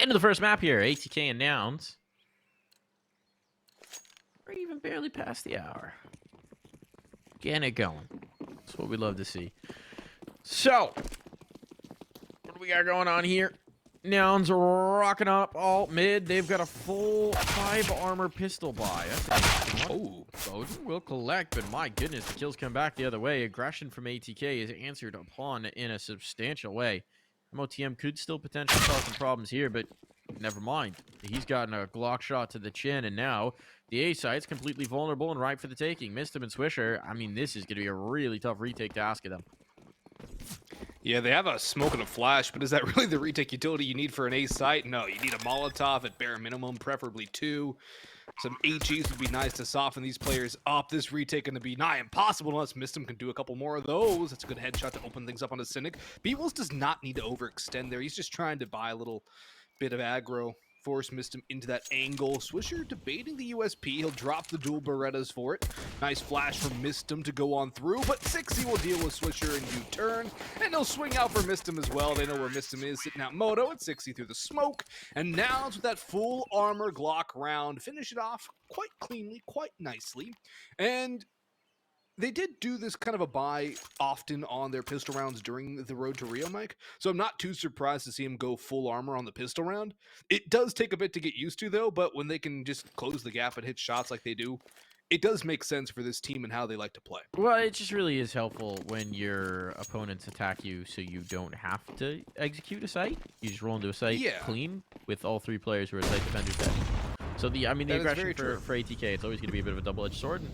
Into the first map here, ATK and Nouns. We're even barely past the hour. Getting it going. That's what we love to see. So, what do we got going on here? Nouns are rocking up all mid. They've got a full 5 armor pistol buy. Oh, Bowden will collect, but my goodness, the kills come back the other way. Aggression from ATK is answered upon in a substantial way. MOTM could still potentially cause some problems here, but never mind. He's gotten a Glock shot to the chin, and now the A site's completely vulnerable and ripe for the taking. Missed him and Swisher. I mean, this is going to be a really tough retake to ask of them. Yeah, they have a smoke and a flash, but is that really the retake utility you need for an A site? No, you need a Molotov at bare minimum, preferably 2. Some HEs would be nice to soften these players up. This retake going to be nigh impossible unless Mistum can do a couple more of those. That's a good headshot to open things up on a Cynic. B-Wolves does not need to overextend there. He's just trying to buy a little bit of aggro. Force Mistum into that angle. Swisher debating the USP. He'll drop the dual Berettas for it. Nice flash from Mistum to go on through, but 6C will deal with Swisher in U-turn, and he'll swing out for Mistum as well. They know where Mistum is, sitting out Moto at 6C through the smoke, and Nouns with that full armor Glock round. Finish it off quite cleanly, quite nicely, and they did do this kind of a buy often on their pistol rounds during the road to Rio, Mike. So I'm not too surprised to see him go full armor on the pistol round. It does take a bit to get used to, though, but when they can just close the gap and hit shots like they do, it does make sense for this team and how they like to play. Well, it just really is helpful when your opponents attack you so you don't have to execute a site. You just roll into a site clean with all 3 players who are site defenders dead. So, the aggression for ATK, it's always going to be a bit of a double-edged sword. And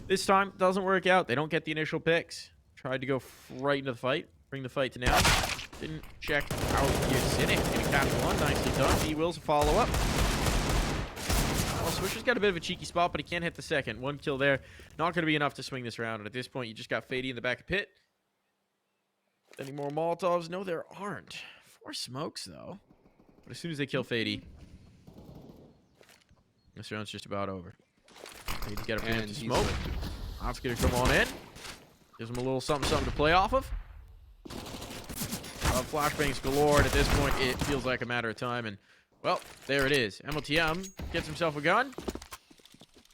this time, doesn't work out. They don't get the initial picks. Tried to go right into the fight. Bring the fight to now. Didn't check out your Cynic. Gonna catch one. Nicely done. He wills a follow-up. Well, Swisher's got a bit of a cheeky spot, but he can't hit the second. 1 kill there. Not going to be enough to swing this round. And at this point, you just got Fady in the back of pit. Any more Molotovs? No, there aren't. 4 smokes, though. But as soon as they kill Fady, this round's just about over. Fady's got a preemptive smoke. That's going to come on in. Gives him a little something to play off of. Flashbangs galore, and at this point, it feels like a matter of time. And, well, there it is. MOTM gets himself a gun.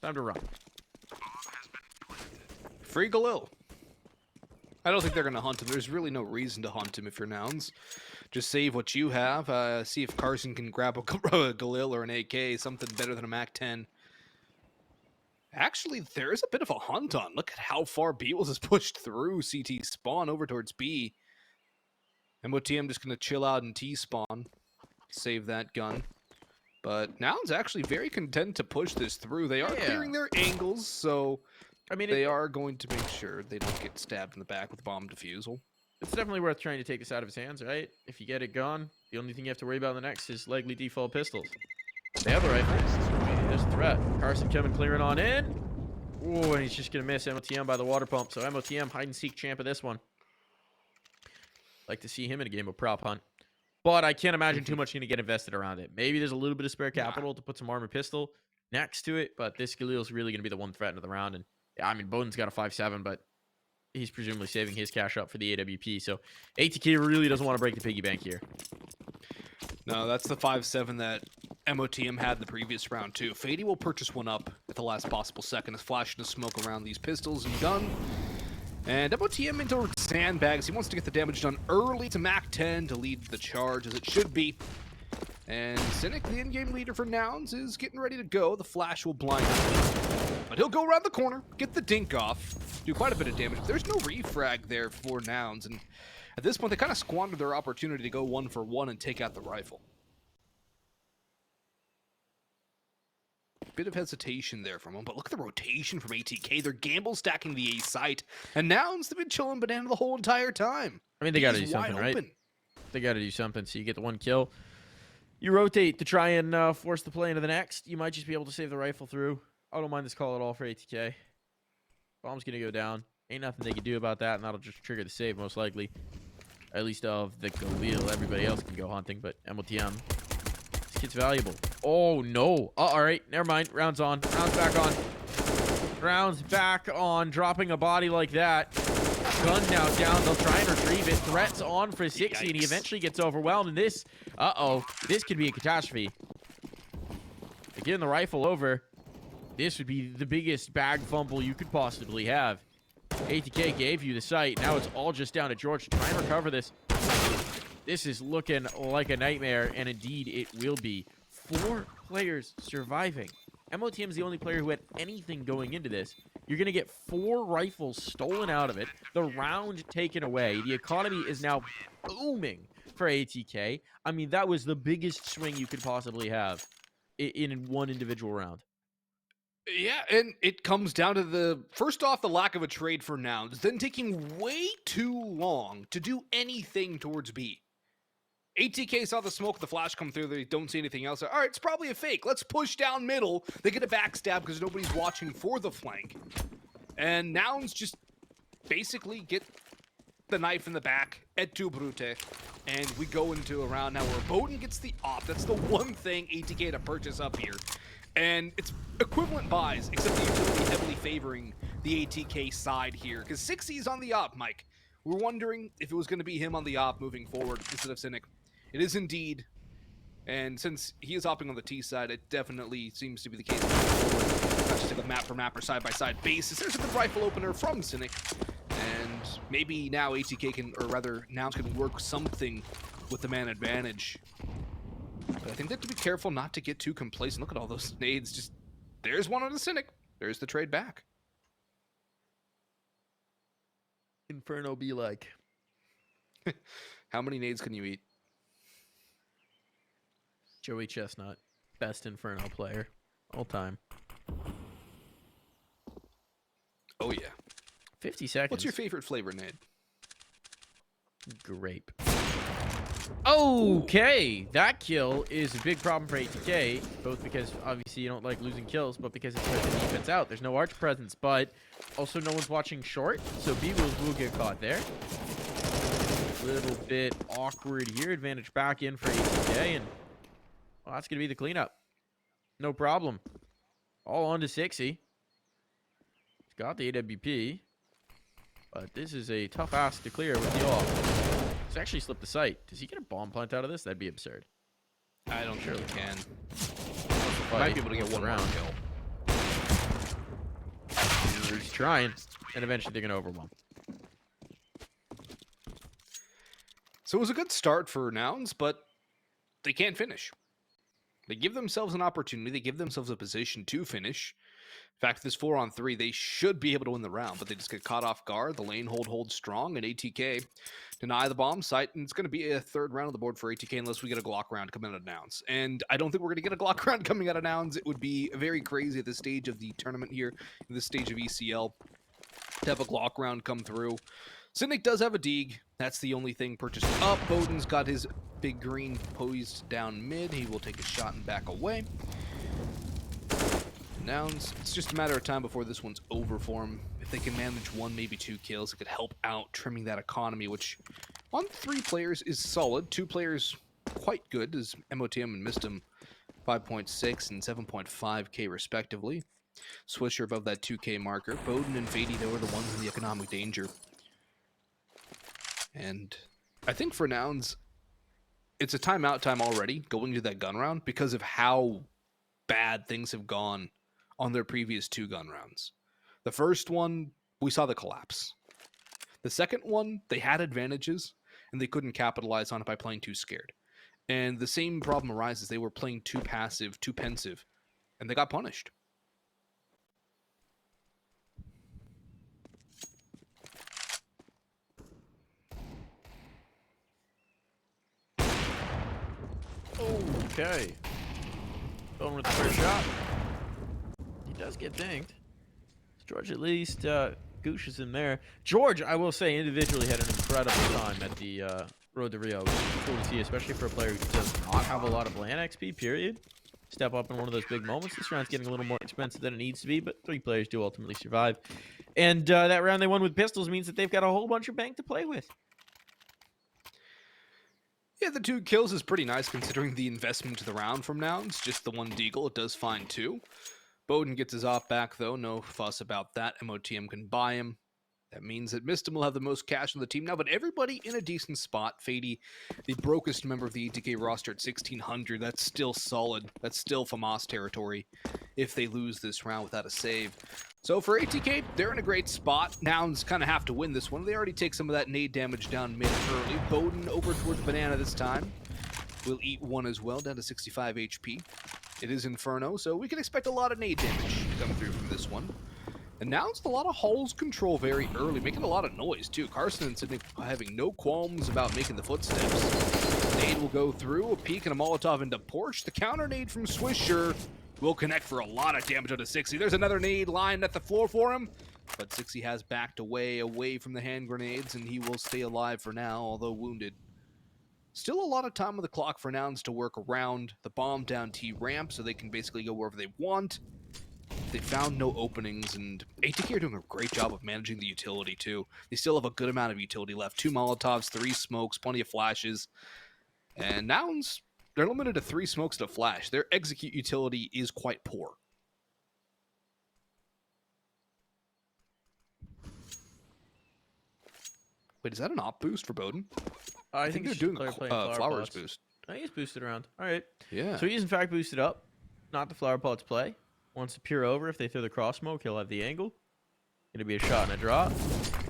Time to run. Free Galil. I don't think they're going to hunt him. There's really no reason to hunt him if you're Nouns. Just save what you have. See if Carson can grab a Galil or an AK, something better than a MAC-10. Actually, there is a bit of a hunt on. Look at how far B-Wolves has pushed through CT spawn over towards B. MOTM just going to chill out and T-spawn. Save that gun. But Nouns actually very content to push this through. They are clearing their angles, so they are going to make sure they don't get stabbed in the back with bomb defusal. It's definitely worth trying to take this out of his hands, right? If you get it gone, the only thing you have to worry about in the next is likely default pistols. They have the rifles. There's a threat. Carson coming clearing on in. Oh, and he's just going to miss MOTM by the water pump. So MOTM, hide-and-seek champ of this one. Like to see him in a game of prop hunt. But I can't imagine too much going to get invested around it. Maybe there's a little bit of spare capital to put some armor pistol next to it, but this Galil's really going to be the one threat of the round. And yeah, I mean, Bowden's got a 5.7, but he's presumably saving his cash up for the AWP. So ATK really doesn't want to break the piggy bank here. No, that's the 5.7 that MOTM had in the previous round, too. Fady will purchase one up at the last possible second. Is flashing the smoke around these pistols and gun. And MOTM into sandbags. He wants to get the damage done early to MAC-10 to lead the charge, as it should be. And Cynic, the in-game leader for Nouns, is getting ready to go. The flash will blind him. But he'll go around the corner, get the dink off, do quite a bit of damage. But there's no refrag there for Nouns. And at this point, they kind of squandered their opportunity to go 1-for-1 and take out the rifle. Bit of hesitation there from him, but look at the rotation from ATK. They're gamble stacking the A site, and Nouns, they've been chilling banana the whole entire time. I mean, they got to do something, right? They got to do something. So you get the 1 kill. You rotate to try and force the play into the next. You might just be able to save the rifle through. I don't mind this call at all for ATK. Bomb's going to go down. Ain't nothing they can do about that, and that'll just trigger the save, most likely. At least of the Galil. Everybody else can go hunting, but MOTM. This kid's valuable. Oh, no. All right. Never mind. Round's on. Round's back on. Round's back on. Dropping a body like that. Gun now down. They'll try and retreat. retrieve it. Threats on for 60, and he eventually gets overwhelmed. And this, this could be a catastrophe. Getting the rifle over, this would be the biggest bag fumble you could possibly have. ATK gave you the site. Now it's all just down to George to try and recover this. This is looking like a nightmare, and indeed it will be. 4 players surviving. MOTM's the only player who had anything going into this. You're going to get 4 rifles stolen out of it, the round taken away. The economy is now booming for ATK. I mean, that was the biggest swing you could possibly have in one individual round. Yeah, and it comes down to first off, the lack of a trade for Nouns, then taking way too long to do anything towards B. ATK saw the smoke, the flash come through, they don't see anything else. All right, it's probably a fake. Let's push down middle. They get a backstab because nobody's watching for the flank. And Nouns just basically get the knife in the back at Tu Brute. And we go into a round now where Bowden gets the op. That's the one thing ATK had to purchase up here. And it's equivalent buys, except the utility heavily favoring the ATK side here. Because 60 is on the op, Mike. We're wondering if it was going to be him on the op moving forward instead of Cynic. It is indeed. And since he is opting on the T side, it definitely seems to be the case. Not just like a map for map or side-by-side basis. There's a good rifle opener from Cynic. And maybe now ATK can, or rather, Nouns can work something with the man advantage. But I think they have to be careful not to get too complacent. Look at all those nades. Just there's one on the Cynic. There's the trade back. Inferno be like. How many nades can you eat? Joey Chestnut, best Inferno player all time. Oh yeah. 50 seconds. What's your favorite flavor, Nate? Grape. Okay, that kill is a big problem for ATK, both because obviously you don't like losing kills, but because it's the defense out. There's no arch presence, but also no one's watching short, so B-Wills will get caught there. A little bit awkward here. Advantage back in for ATK, and well, that's going to be the cleanup. No problem. All on to 60. He's got the AWP, but this is a tough ask to clear with the off. He's actually slipped the site. Does he get a bomb plant out of this? That'd be absurd. I don't surely can. Might be able to get one round. He's trying, and eventually they're going to overwhelm. So it was a good start for Nouns, but they can't finish. They give themselves an opportunity. They give themselves a position to finish. In fact, this 4-on-3, they should be able to win the round, but they just get caught off guard. The lane holds strong, and ATK deny the bomb site, and it's going to be a 3rd round on the board for ATK unless we get a Glock round coming out of Nouns. And I don't think we're going to get a Glock round coming out of Nouns. It would be very crazy at this stage of the tournament here, in this stage of ECL, to have a Glock round come through. Cynic does have a Deeg. That's the only thing purchased up. Bowden's got his big green posed down mid. He will take a shot and back away. Nouns, it's just a matter of time before this one's over for him. If they can manage 1, maybe 2 kills, it could help out trimming that economy, which on 3 players is solid. 2 players quite good, as MOTM and Mistim 5.6 and 7.5k respectively. Swisher above that 2k marker. Bowden and Fady, they were the ones in the economic danger. And I think for Nouns, it's a timeout time already going into that gun round because of how bad things have gone on their previous 2 gun rounds. The first one, we saw the collapse. The second one, they had advantages, and they couldn't capitalize on it by playing too scared. And the same problem arises. They were playing too passive, too pensive, and they got punished. Okay. Going with the first shot. He does get dinged. George at least Gooch is in there. George, I will say, individually had an incredible time at the Road to Rio. It was cool to see, especially for a player who does not have a lot of land XP, period. Step up in one of those big moments. This round's getting a little more expensive than it needs to be, but 3 players do ultimately survive. And that round they won with pistols means that they've got a whole bunch of bank to play with. Yeah, the 2 kills is pretty nice considering the investment to the round from Nouns. Just the 1 deagle, it does find 2. Bowden gets his op back though, no fuss about that. MOTM can buy him. That means that Mistim will have the most cash on the team now, but everybody in a decent spot. Fady, the brokest member of the ATK roster at 1,600. That's still solid. That's still FAMAS territory if they lose this round without a save. So for ATK, they're in a great spot. Nouns kind of have to win this one. They already take some of that nade damage down mid early. Bowden over towards Banana this time. Will eat one as well, down to 65 HP. It is Inferno, so we can expect a lot of nade damage to come through from this one. And now it's a lot of Hull's control very early, making a lot of noise too. Carson and Sydney having no qualms about making the footsteps. Nade will go through, a peek and a Molotov into Porsche. The counter nade from Swisher will connect for a lot of damage onto Sixy. There's another nade lined at the floor for him, but Sixy has backed away from the hand grenades, and he will stay alive for now, although wounded. Still a lot of time on the clock for Nouns to work around the bomb down T ramp, so they can basically go wherever they want. They found no openings, and ATK are doing a great job of managing the utility, too. They still have a good amount of utility left. 2 Molotovs, 3 smokes, plenty of flashes. And Nouns, they're limited to 3 smokes to flash. Their execute utility is quite poor. Wait, is that an op boost for Bowden? I think they're doing a flowers boost. I think he's boosted around. All right. Yeah. So he's in fact boosted up. Not the flower pots play. Wants to peer over. If they throw the cross smoke, he'll have the angle. Gonna be a shot and a drop.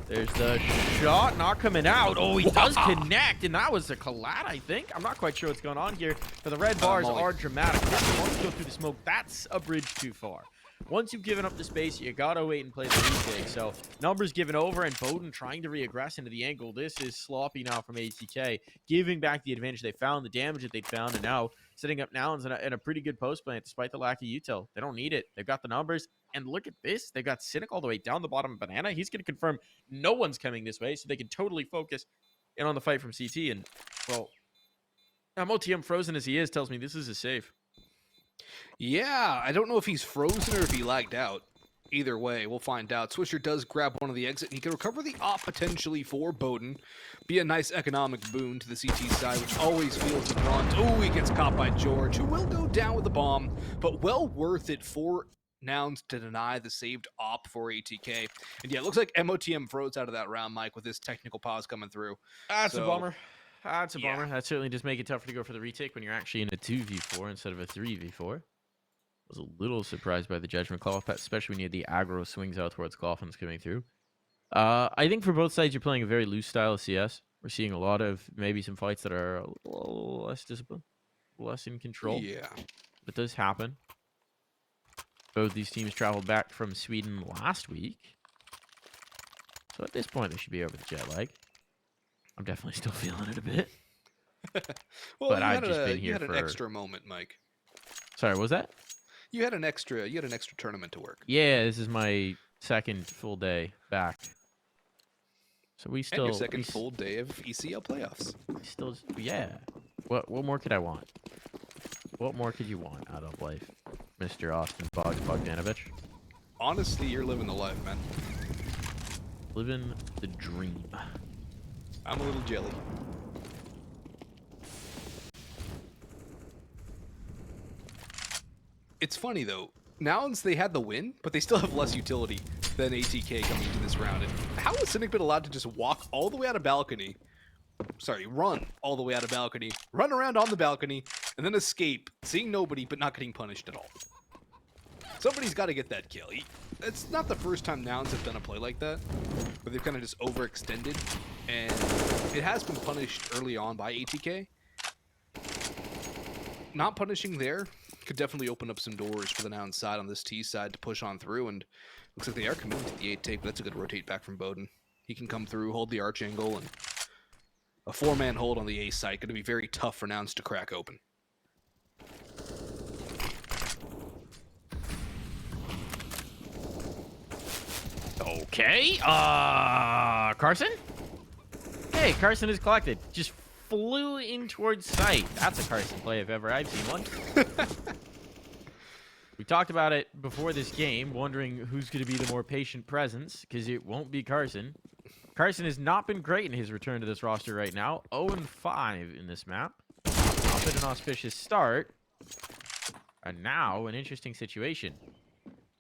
There's the shot, not coming out. Oh, he does connect, and that was a collat, I think. I'm not quite sure what's going on here, but the red bars are dramatic. Once you go through the smoke, that's a bridge too far. Once you've given up the space, you gotta wait and play the retake. So numbers given over, and Bowden trying to reaggress into the angle. This is sloppy now from ATK, giving back the advantage they found, the damage that they'd found, and now setting up Nouns in a pretty good post plant despite the lack of util. They don't need it. They've got the numbers, and look at this. They've got Cynic all the way down the bottom of Banana. He's going to confirm no one's coming this way, so they can totally focus in on the fight from CT. And, well, MOTM frozen as he is tells me this is a save. Yeah, I don't know if he's frozen or if he lagged out. Either way, we'll find out. Swisher does grab one of the exit, and he can recover the op potentially for Bowden. Be a nice economic boon to the CT side, which always feels the brunt. Oh, he gets caught by George, who will go down with the bomb, but well worth it for Nouns to deny the saved op for ATK. And yeah, it looks like MOTM froze out of that round, Mike, with this technical pause coming through. That's a bummer. That's a bummer. That certainly does make it tougher to go for the retake when you're actually in a 2v4 instead of a 3v4. I was a little surprised by the judgment call, especially when you had the aggro swings out towards Coffins coming through. I think for both sides, you're playing a very loose style of CS. We're seeing a lot of maybe some fights that are a little less disciplined, less in control. Yeah. It does happen. Both these teams traveled back from Sweden last week. So at this point, they should be over the jet lag. I'm definitely still feeling it a bit. Well, but I've just been here you had for an extra moment, Mike. Sorry, what was that? You had an extra tournament to work. Yeah, this is my second full day back. So we still and your second full day of ECL playoffs. Still, yeah. What more could I want? What more could you want out of life, Mr. Austin Bogdanovich? Honestly, you're living the life, man. Living the dream. I'm a little jelly. It's funny, though. Nouns, they had the win, but they still have less utility than ATK coming into this round. And how has Cynic been allowed to just walk all the way out of balcony? Sorry, run all the way out of balcony, run around on the balcony, and then escape, seeing nobody, but not getting punished at all. Somebody's got to get that kill. It's not the first time Nouns have done a play like that, where they've kind of just overextended, and it has been punished early on by ATK. Not punishing there could definitely open up some doors for the Nouns side on this T side to push on through, and looks like they are committing to the 8 take, but that's a good rotate back from Bowden. He can come through, hold the arch angle, and a 4-man hold on the A site. Going to be very tough for Nouns to crack open. Okay, Carson? Hey, Carson is collected. Just flew in towards sight. That's a Carson play if ever I've seen one. We talked about it before this game, wondering who's going to be the more patient presence, because it won't be Carson. Carson has not been great in his return to this roster right now. 0-5 in this map. Not been an auspicious start. And now, an interesting situation.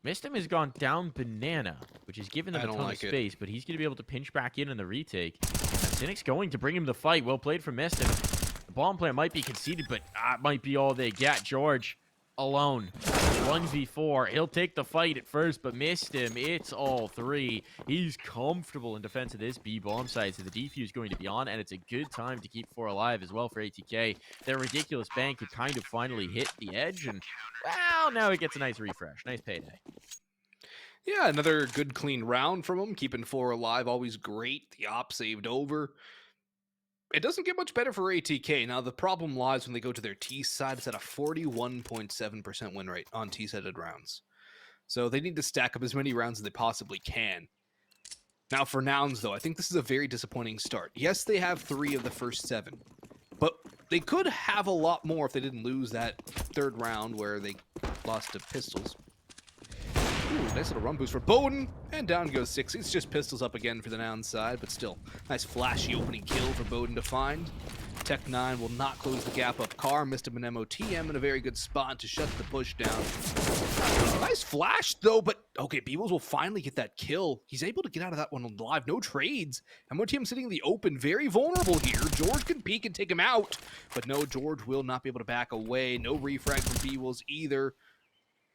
Mistim has gone down banana, which is giving them a ton of space, but he's going to be able to pinch back in the retake. And Cynic's going to bring him the fight. Well played from Mistim. The bomb player might be conceded, but that might be all they get. George alone. 1v4. He'll take the fight at first, but missed him. It's all three. He's comfortable in defense of this B bomb side, so the defuse is going to be on, and it's a good time to keep 4 alive as well for ATK. Their ridiculous bank could kind of finally hit the edge, and, well, now it gets a nice refresh. Nice payday. Yeah, another good clean round from him. Keeping 4 alive, always great. The op saved over. It doesn't get much better for ATK. Now, the problem lies when they go to their T side. It's at a 41.7% win rate on T-sided rounds. So they need to stack up as many rounds as they possibly can. Now, for Nouns, though, I think this is a very disappointing start. Yes, they have 3 of the first 7. But they could have a lot more if they didn't lose that 3rd round where they lost to Pistols. Ooh, nice little run boost for Bowden, and down goes 6. It's just Pistols up again for the Nouns side, but still, nice flashy opening kill for Bowden to find. Tech 9 will not close the gap up. Carr missed him an MOTM in a very good spot to shut the push down. Nice flash, though, but okay, Beebles will finally get that kill. He's able to get out of that one alive. No trades. MOTM sitting in the open, very vulnerable here. George can peek and take him out, but no, George will not be able to back away. No refrag from Beebles either.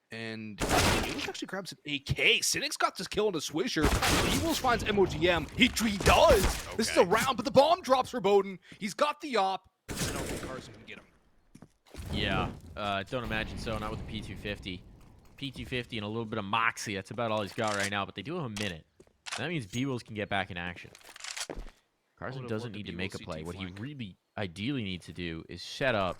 And Beebles actually grabs an AK. Cynic's got this kill on a Swisher. Beebles finds MOGM. He does. Okay. This is a round, but the bomb drops for Bowden. He's got the op. I don't think Carson can get him. Yeah, don't imagine so. Not with the P250. P250 and a little bit of moxie. That's about all he's got right now, but they do have a minute. That means Beebles can get back in action. Carson doesn't need to make a play. What he really ideally needs to do is set up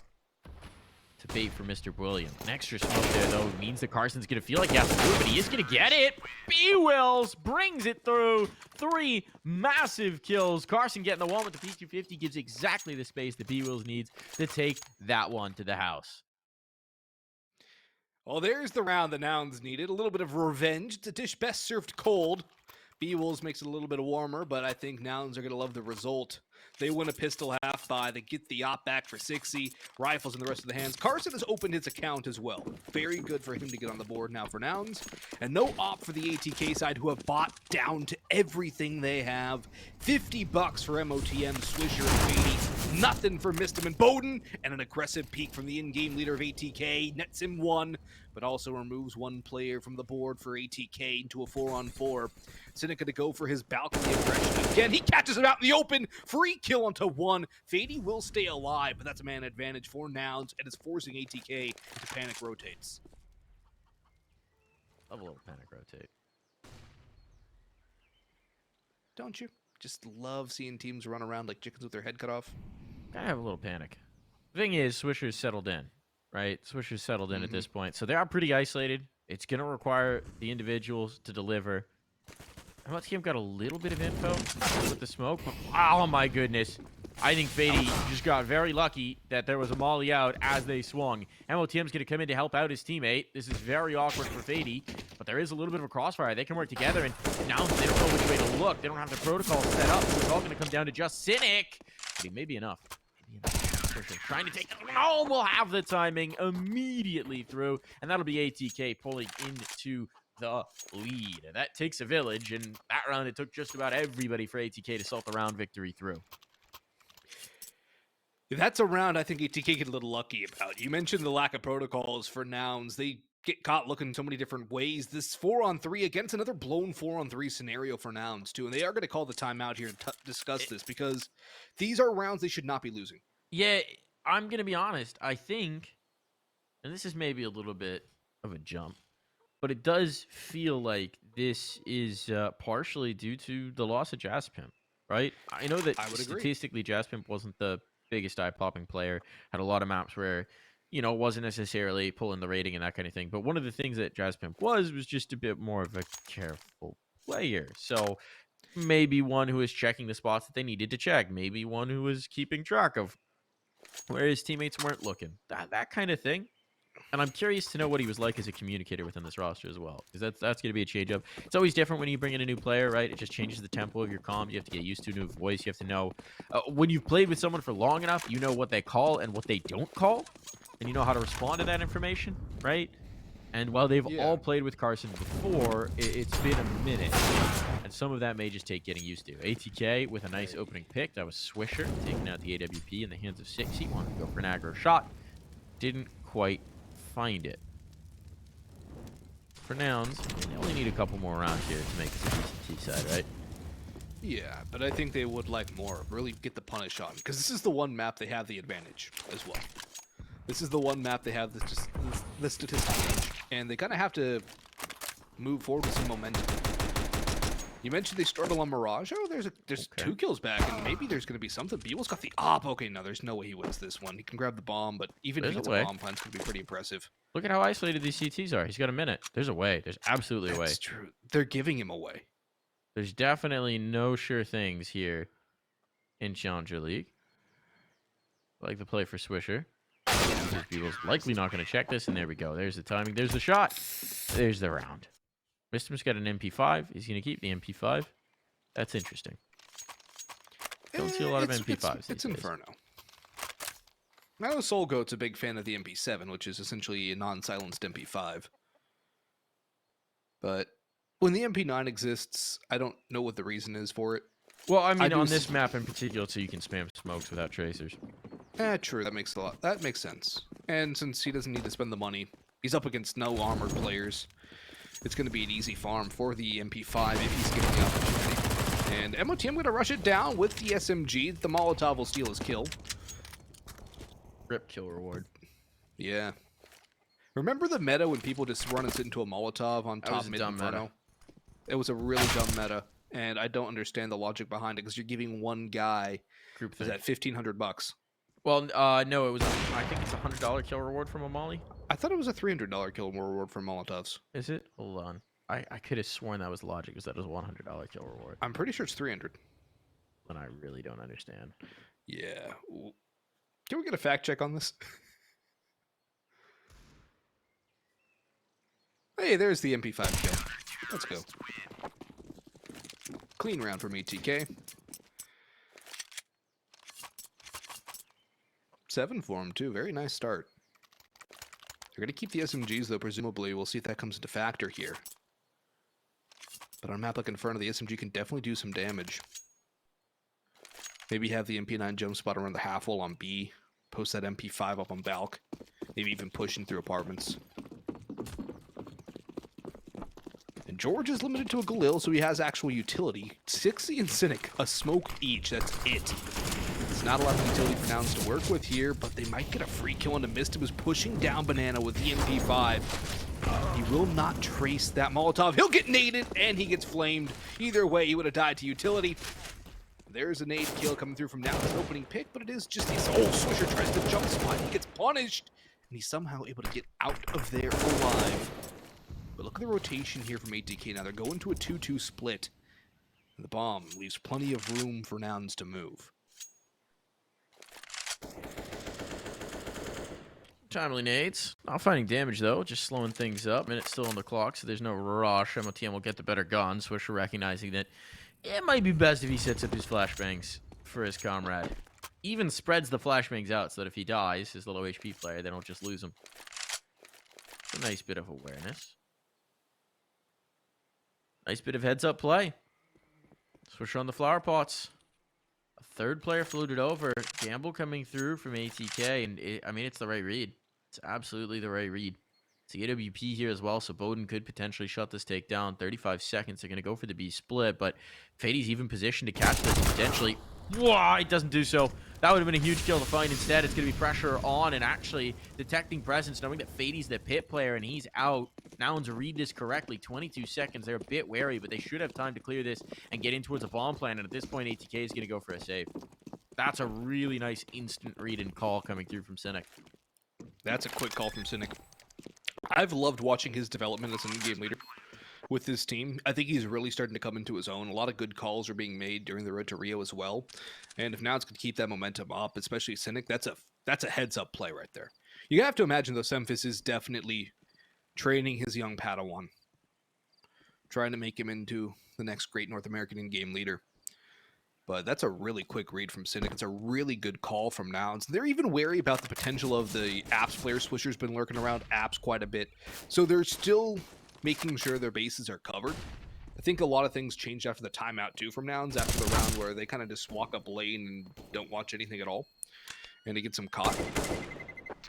to bait for Mr. William. An extra smoke there, though, means that Carson's going to feel like he has to do it, but he is going to get it. B-Wills brings it through. 3 massive kills. Carson getting the one with the P250 gives exactly the space that B-Wills needs to take that one to the house. Well, there's the round the Nouns needed. A little bit of revenge. It's a dish best served cold. B-Wolves makes it a little bit warmer, but I think Nouns are going to love the result. They win a pistol half by. They get the op back for 60. Rifles in the rest of the hands. Carson has opened his account as well. Very good for him to get on the board now for Nouns. And no op for the ATK side, who have bought down to everything they have. $50 for MOTM, Swisher, and Fady. Nothing for Mistim and Bowden. And an aggressive peek from the in-game leader of ATK. Nets him 1, but also removes 1 player from the board for ATK into a 4-on-4. Cynic to go for his balcony aggression again. He catches him out in the open. Free kill onto 1. Fady will stay alive, but that's a man advantage for Nouns, and is forcing ATK to panic rotates. Love a little panic rotate. Don't you? Just love seeing teams run around like chickens with their head cut off. Gotta have a little panic. The thing is, Swisher's settled in, right? Swisher's settled in at this point. So they are pretty isolated. It's going to require the individuals to deliver. MOTM got a little bit of info with the smoke. Oh, my goodness. I think Fady just got very lucky that there was a molly out as they swung. MOTM's going to come in to help out his teammate. This is very awkward for Fady, but there is a little bit of a crossfire. They can work together, and now they don't know which way to look. They don't have the protocol set up, so it's all going to come down to just Cynic. But he may be enough. Trying to take the home. We'll have the timing immediately through, and that'll be ATK pulling into the lead. That takes a village, and that round it took just about everybody for ATK to salt the round victory through. That's a round I think ATK get a little lucky about. You mentioned the lack of protocols for Nouns. They get caught looking so many different ways. This 4-on-3 against another blown 4-on-3 scenario for Nouns, too. And they are going to call the timeout here to discuss this, because these are rounds they should not be losing. Yeah, I'm going to be honest. I think, and this is maybe a little bit of a jump, but it does feel like this is partially due to the loss of Jaspimp, right? I know that statistically Jaspimp wasn't the biggest eye-popping player, had a lot of maps where, you know, wasn't necessarily pulling the rating and that kind of thing. But one of the things that Jaspimp was just a bit more of a careful player. So maybe one who was checking the spots that they needed to check. Maybe one who was keeping track of where his teammates weren't looking. That kind of thing. And I'm curious to know what he was like as a communicator within this roster as well, because that's going to be a change up. It's always different when you bring in a new player, right? It just changes the tempo of your comms. You have to get used to a new voice. You have to know when you've played with someone for long enough, you know what they call and what they don't call, and you know how to respond to that information, right? And while they've all played with Carson before, it's been a minute. And some of that may just take getting used to. ATK with a nice opening pick. That was Swisher taking out the AWP in the hands of 6. He wanted to go for an aggro shot. Didn't quite find it. For Nouns, they only need a couple more rounds here to make this a decent T-side, right? Yeah, but I think they would like more. Really get the punish on. Because this is the one map they have the advantage as well. This is the one map they have the statistical edge. And they kind of have to move forward with some momentum. You mentioned they started on Mirage. Oh, there's 2 kills back, and maybe there's going to be something. Beeble's got the op. Okay, no, there's no way he wins this one. He can grab the bomb, but even if he gets a bomb plant, it's going to be pretty impressive. Look at how isolated these CTs are. He's got a minute. There's a way. There's absolutely a way. That's true. They're giving him away. There's definitely no sure things here in Challenger League. Like the play for Swisher. Beeble's likely not going to check this, and there we go. There's the timing. There's the shot. There's the round. Mistim's got an MP5. He's going to keep the MP5. That's interesting. Don't see a lot of MP5s. It's Inferno. I know SoulGoat's a big fan of the MP7, which is essentially a non-silenced MP5. But when the MP9 exists, I don't know what the reason is for it. Well, I mean, on this map in particular, so you can spam smokes without tracers. True. That makes That makes sense. And since he doesn't need to spend the money, he's up against no armored players. It's going to be an easy farm for the MP5 if he's given the opportunity. And MOTM going to rush it down with the SMG. The Molotov will steal his kill. Rip kill reward. Yeah. Remember the meta when people just run and sit into a Molotov on top mid Inferno? It was a really dumb meta. And I don't understand the logic behind it because you're giving one guy group is that $1,500. Well, no, it was. I think it's a $100 kill reward from a Molly. I thought it was a $300 kill reward for Molotovs. Is it? Hold on. I could have sworn that was logic because that was a $100 kill reward. I'm pretty sure it's 300. And I really don't understand. Yeah. Can we get a fact check on this? Hey, there's the MP5 kill. Let's go. Clean round from ATK. 7 for him, too. Very nice start. They're going to keep the SMGs, though, presumably. We'll see if that comes into factor here. But on a map like Inferno, the SMG can definitely do some damage. Maybe have the MP9 jump spot around the half wall on B. Post that MP5 up on Balk. Maybe even pushing through apartments. And George is limited to a Galil, so he has actual utility. 60 and Cynic, a smoke each. That's it. It's not a lot of utility for Nouns to work with here, but they might get a free kill on the Mist. It was pushing down Banana with the MP5. He will not trace that Molotov. He'll get naded, and he gets flamed. Either way, he would have died to utility. There's a nade kill coming through from Nouns' opening pick, but it is just his old Swisher tries to jump spot. He gets punished, and he's somehow able to get out of there alive. But look at the rotation here from ATK. Now they're going to a 2-2 split. And the bomb leaves plenty of room for Nouns to move. Timely nades. Not finding damage, though. Just slowing things up. Minute still on the clock, so there's no rush. MOTM will get the better gun. Swisher recognizing that it might be best if he sets up his flashbangs for his comrade. Even spreads the flashbangs out so that if he dies, his little HP player, they don't just lose him. It's a nice bit of awareness. Nice bit of heads-up play. Swisher on the flower pots. A third player fluted over. Gamble coming through from ATK, and I mean, it's the right read. It's absolutely the right read. It's the AWP here as well, so Bowden could potentially shut this takedown. 35 seconds. They're going to go for the B split, but Fady's even positioned to catch this potentially. Whoa, it doesn't do so. That would have been a huge kill to find. Instead, it's going to be pressure on and actually detecting presence, knowing that Fady's the pit player and he's out. Nouns read this correctly. 22 seconds. They're a bit wary, but they should have time to clear this and get in towards a bomb plan. And at this point, ATK is going to go for a save. That's a really nice instant read and call coming through from Cynic. That's a quick call from Cynic. I've loved watching his development as an in-game leader with this team. I think he's really starting to come into his own. A lot of good calls are being made during the road to Rio as well. And if Nouns could keep that momentum up, especially Cynic, that's a heads-up play right there. You have to imagine, though, Semphis is definitely training his young Padawan, trying to make him into the next great North American in-game leader. But that's a really quick read from Cynic. It's a really good call from Nouns. They're even wary about the potential of the Apps player. Swisher's been lurking around Apps quite a bit. So they're still making sure their bases are covered. I think a lot of things changed after the timeout, too, from Nouns, after the round where they kind of just walk up lane and don't watch anything at all. And he gets them caught.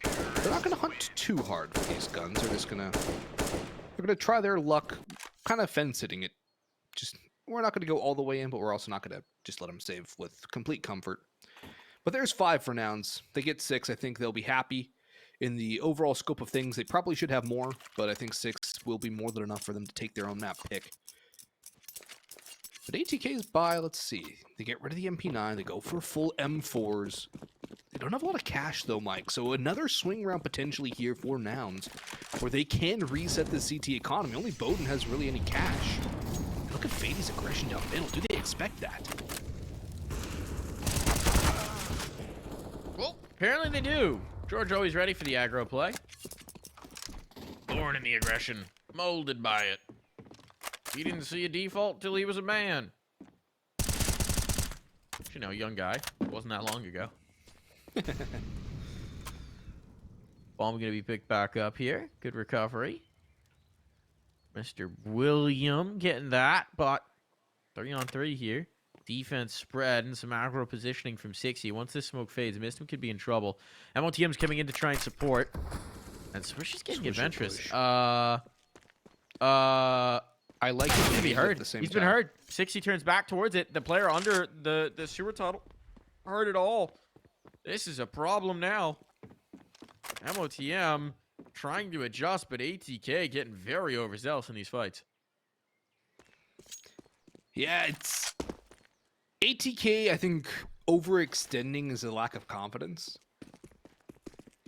They're not going to hunt too hard for these guns. They're just going to try their luck, kind of fence-sitting it. Just... We're not going to go all the way in, but we're also not going to just let them save with complete comfort. But there's 5 for Nouns. They get 6. I think they'll be happy. In the overall scope of things, they probably should have more, but I think 6 will be more than enough for them to take their own map pick. But ATK's by, let's see. They get rid of the MP9. They go for full M4s. They don't have a lot of cash, though, Mike. So another swing round potentially here for Nouns, where they can reset the CT economy. Only Bowden has really any cash. Look at Fady's aggression down middle. Do they expect that? Well, apparently they do. George always ready for the aggro play. Born in the aggression. Molded by it. He didn't see a default till he was a man. You know, young guy. It wasn't that long ago. Bomb gonna be picked back up here. Good recovery. Mr. William getting that, but 3-on-3 here. Defense spread and some aggro positioning from 60. Once this smoke fades, Mistum could be in trouble. MOTM's coming in to try and support. And Swish is getting adventurous. I like it to be heard. He's been heard. 60 turns back towards it. The player under the sewer tunnel heard it all. This is a problem now. MOTM trying to adjust, but ATK getting very overzealous in these fights. Yeah, it's... ATK, I think, overextending is a lack of confidence.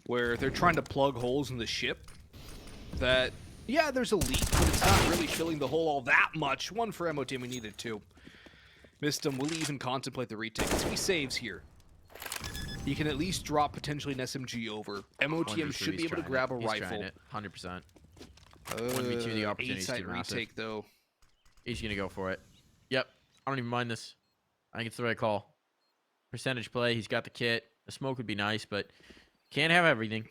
Where they're trying to plug holes in the ship. That, yeah, there's a leak, but it's not really filling the hole all that much. 1 for MOTM, we needed 2. Mistum will even contemplate the retake. If he saves here, he can at least drop potentially an SMG over. MOTM should be able to grab a rifle. 100%. 1v2, the opportunity to retake, though. He's going to go for it. Yep. I don't even mind this. I think it's the right call. Percentage play. He's got the kit. The smoke would be nice, but can't have everything.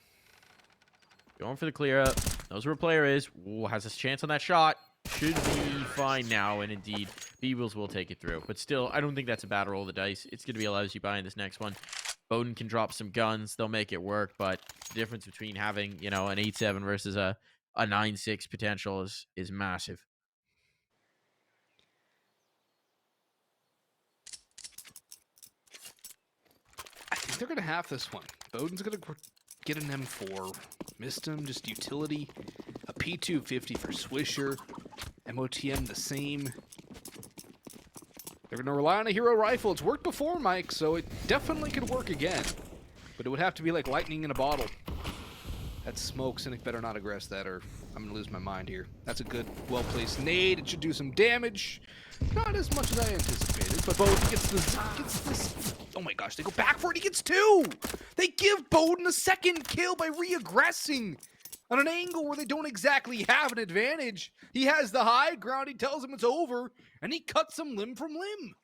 Going for the clear up. Knows where a player is. Ooh, has a chance on that shot. Should be fine now, and indeed, B-Wills will take it through. But still, I don't think that's a bad roll of the dice. It's going to be a lousy buy in this next one. Bowden can drop some guns. They'll make it work, but the difference between having, you know, an 8-7 versus a 9-6 potential is massive. I think they're going to have this one. Bowden's going to get an M4. Missed him, just utility. A P250 for Swisher. MOTM the same. They're going to rely on a hero rifle. It's worked before, Mike, so it definitely could work again. But it would have to be like lightning in a bottle. That's smoke. Cynic better not aggress that, or I'm going to lose my mind here. That's a good, well-placed nade. It should do some damage. Not as much as I anticipated, but Bowden gets this. Oh my gosh, they go back for it. He gets 2. They give Bowden a second kill by re-aggressing on an angle where they don't exactly have an advantage. He has the high ground. He tells him it's over, and he cuts him limb from limb.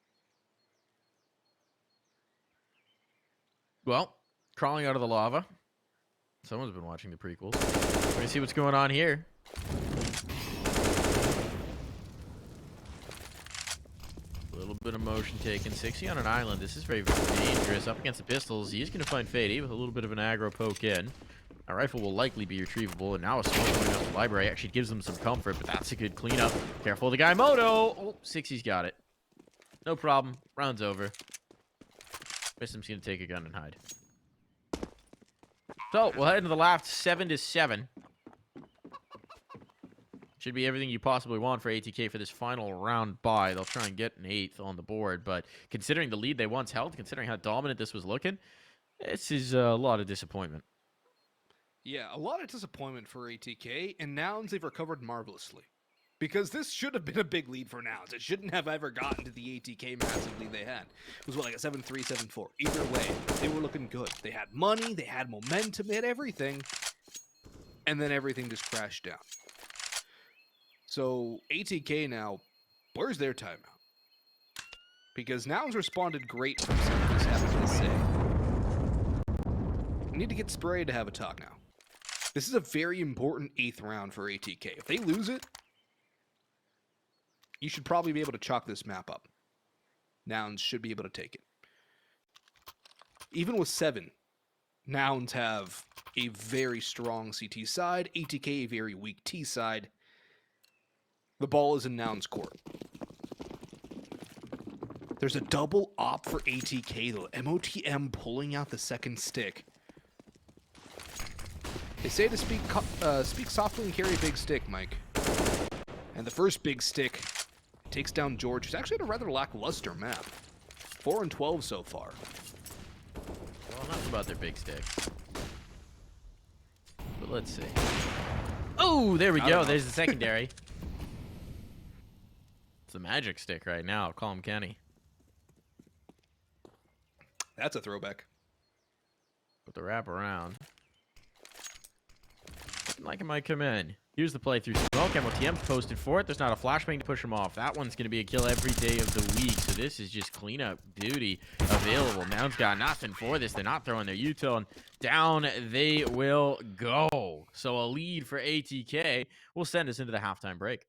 Well, crawling out of the lava. Someone's been watching the prequels. We're going to see what's going on here. A little bit of motion taken. 60 on an island. This is very, very dangerous. Up against the pistols, he's going to find Fady with a little bit of an aggro poke in. A rifle will likely be retrievable, and now a smoke going out the library actually gives them some comfort, but that's a good cleanup. Careful of the guy, Moto! Oh, 60's got it. No problem. Round's over. Mistum's going to take a gun and hide. So, we'll head into the last 7-7. Should be everything you possibly want for ATK for this final round bye. They'll try and get an 8th on the board, but considering the lead they once held, considering how dominant this was looking, this is a lot of disappointment. Yeah, a lot of disappointment for ATK, and Nouns, they've recovered marvelously. Because this should have been a big lead for Nouns. It shouldn't have ever gotten to the ATK massive lead they had. It was, what, like a 7-3, 7-4. Either way, they were looking good. They had money, they had momentum, they had everything. And then everything just crashed down. So, ATK now, where's their timeout? because Nouns responded great from some of this, having to say. We need to get sprayed to have a talk now. This is a very important 8th round for ATK. If they lose it, you should probably be able to chalk this map up. Nouns should be able to take it. Even with 7, Nouns have a very strong CT side, ATK a very weak T side. The ball is in Nouns' court. There's a double op for ATK though. MOTM pulling out the second stick. They say to speak softly and carry a big stick, Mike. And the first big stick takes down George, who's actually had a rather lackluster map. 4 and 12 so far. Well, enough about their big sticks. But let's see. Oh, there we go. There's the secondary. It's a magic stick right now. Call him Kenny. That's a throwback. With the wrap around. Like it might come in. Here's the playthrough. Well, MOTM's posted for it. There's not a flashbang to push him off. That one's going to be a kill every day of the week. So this is just cleanup duty available. Nouns got nothing for this. They're not throwing their U-tone. Down they will go. So a lead for ATK will send us into the halftime break.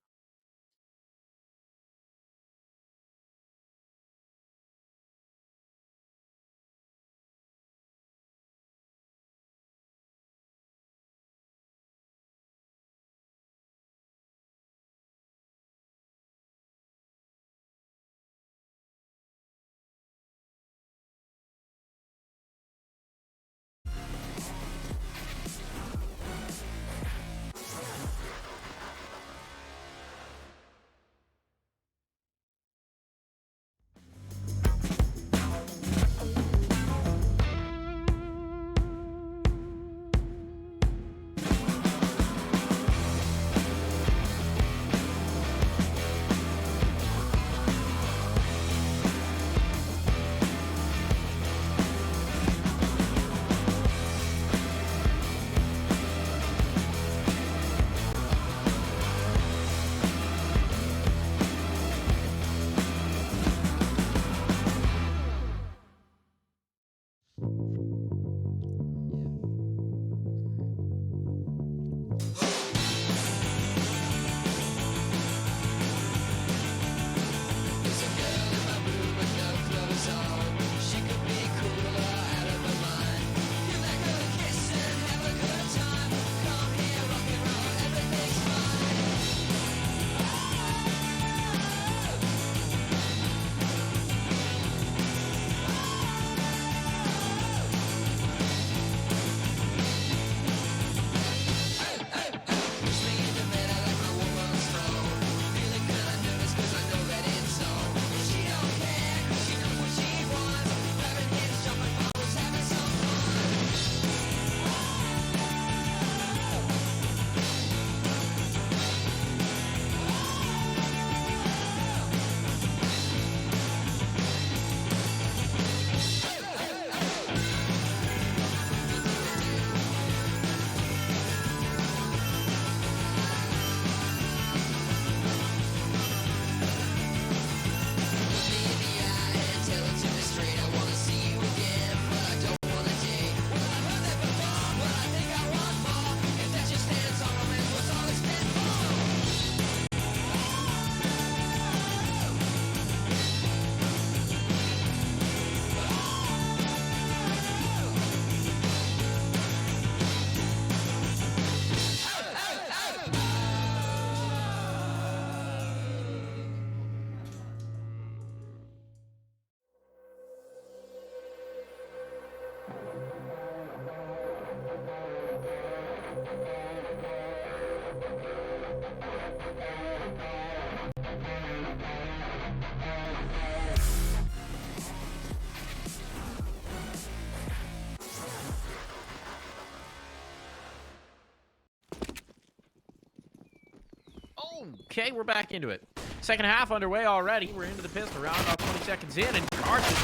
Okay, we're back into it. Second half underway already. We're into the pistol round, about 20 seconds in, and Carson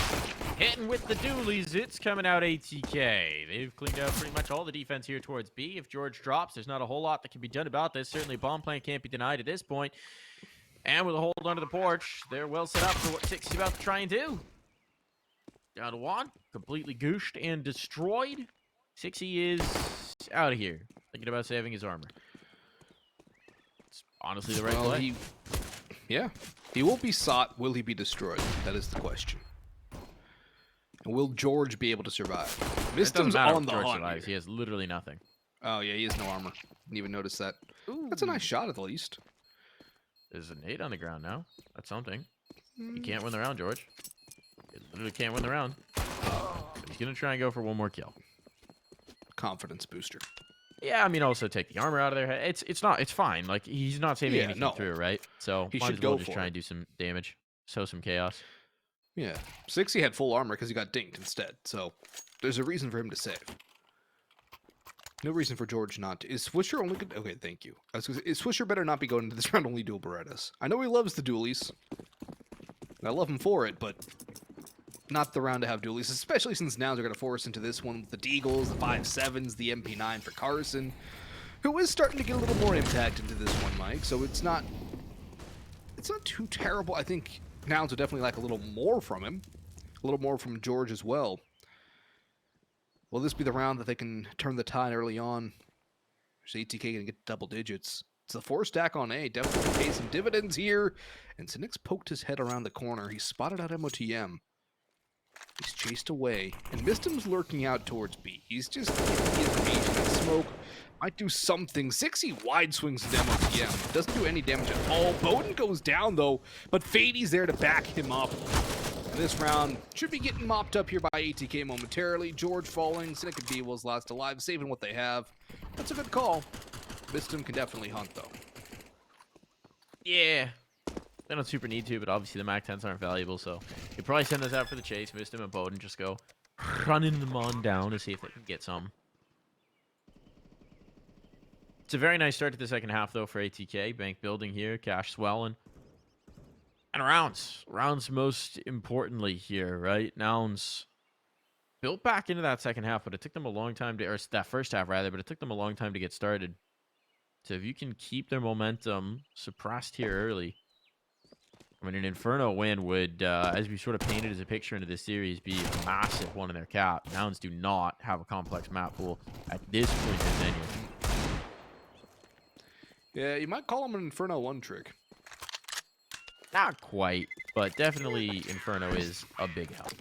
hitting with the dualies. It's coming out ATK. They've cleaned out pretty much all the defense here towards B. If George drops, there's not a whole lot that can be done about this. Certainly bomb plant can't be denied at this point. And with a hold under the porch, they're well set up for what 6's about to try and do. Down to 1, completely gooshed and destroyed. 6E is out of here, thinking about saving his armor. It's honestly the right play. Yeah. He won't be sought. Will he be destroyed? That is the question. And will George be able to survive? Mistim's on the hunt. He has literally nothing. Oh, yeah, he has no armor. Didn't even notice that. Ooh. That's a nice shot at least. There's a nade on the ground now. That's something. You can't win the round, George. You literally can't win the round. But he's going to try and go for one more kill. Confidence booster. Yeah, I mean, also take the armor out of their head. It's fine. Like, he's not saving anything through, right? So he might should as well go just for try and do some damage. Sow some chaos. Yeah. 6E had full armor because he got dinked instead. So there's a reason for him to save. No reason for George not to. Is Swisher only good? Okay, thank you. I was gonna say, Swisher better not be going into this round only dual Berettas. I know he loves the dualies. And I love him for it, but not the round to have dualies, especially since Nouns are going to force into this one with the Deagles, the 5.7s, the MP9 for Carson, who is starting to get a little more impact into this one, Mike. So it's not too terrible. I think Nouns would definitely like a little more from him, a little more from George as well. Will this be the round that they can turn the tide early on? Is ATK going to get double digits? It's the 4-stack on A. Definitely pay some dividends here. And Cynic's poked his head around the corner. He spotted out MOTM. He's chased away. And Mistim's lurking out towards B. He's just giving information that smoke might do something. 6E wide swings into MOTM. Doesn't do any damage at all. Bowden goes down, though. But Fady's there to back him up. This round should be getting mopped up here by ATK momentarily. George falling, Cynic and B was last alive, saving what they have. That's a good call. Mistim can definitely hunt, though. Yeah. They don't super need to, but obviously the Mac 10s aren't valuable, so you probably send us out for the chase. Mistim and Bowden just go running them on down to see if they can get some. It's a very nice start to the second half, though, for ATK. Bank building here, cash swelling. And rounds. Rounds most importantly here, right? Nouns built back into that second half, but it took them a long time to, or that first half rather, but it took them a long time to get started. So if you can keep their momentum suppressed here early, I mean, an Inferno win would, as we sort of painted as a picture into this series, be a massive one in their cap. Nouns do not have a complex map pool at this point in the tenure. Yeah, you might call them an Inferno 1 trick. Not quite, but definitely Inferno is a big help.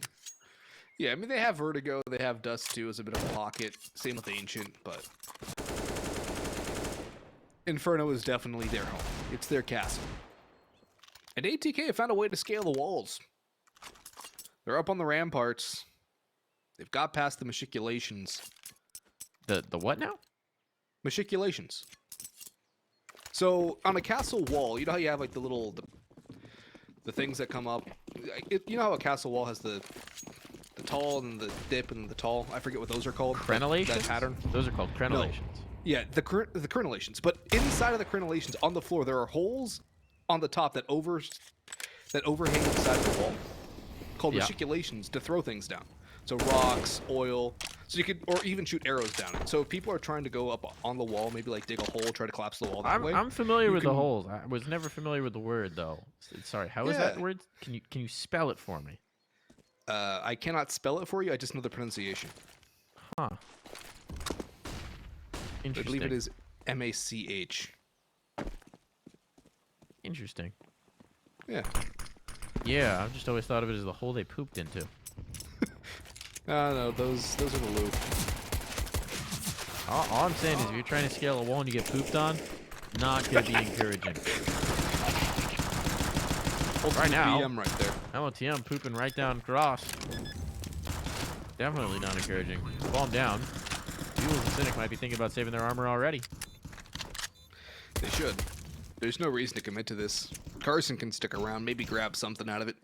Yeah, I mean, they have Vertigo, they have Dust 2 as a bit of a pocket. Same with Ancient, but Inferno is definitely their home. It's their castle. And ATK have found a way to scale the walls. They're up on the ramparts. They've got past the machiculations. The what now? Machiculations. So, on a castle wall, you know how you have, like, the things that come up? You know how a castle wall has the tall and the dip and the tall? I forget what those are called. Crenellations? That pattern. Those are called crenellations. No. Yeah, the crenellations. But inside of the crenellations, on the floor, there are holes on the top that overhang the side of the wall, called machiculations, to throw things down. So rocks, oil, so you could, or even shoot arrows down it. So if people are trying to go up on the wall, maybe like dig a hole, try to collapse the wall that way. I'm familiar with the holes. I was never familiar with the word though. Sorry, how is that word? Can you spell it for me? I cannot spell it for you. I just know the pronunciation. Huh. Interesting. I believe it is M-A-C-H. Interesting. Yeah. Yeah, I've just always thought of it as the hole they pooped into. No, those are the loop. All I'm saying is if you're trying to scale a wall and you get pooped on, not going to be encouraging. Right now, BM right there. MOTM pooping right down across. Definitely not encouraging. Ball down. Jules and Cynic might be thinking about saving their armor already. They should. There's no reason to commit to this. Carson can stick around, maybe grab something out of it.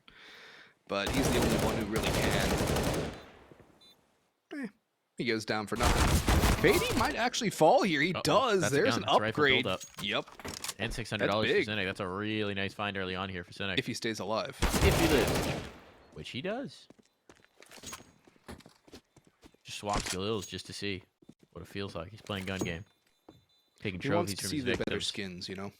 But he's the only one who really can. He goes down for nothing. Fady might actually fall here. He does. There's an upgrade. Yep. And $600 for Cynic. That's a really nice find early on here for Cynic. If he stays alive. If he lives. Which he does. Just swaps Galil's just to see what it feels like. He's playing gun game. Taking trophies from his victims. He wants to see the better skins, you know?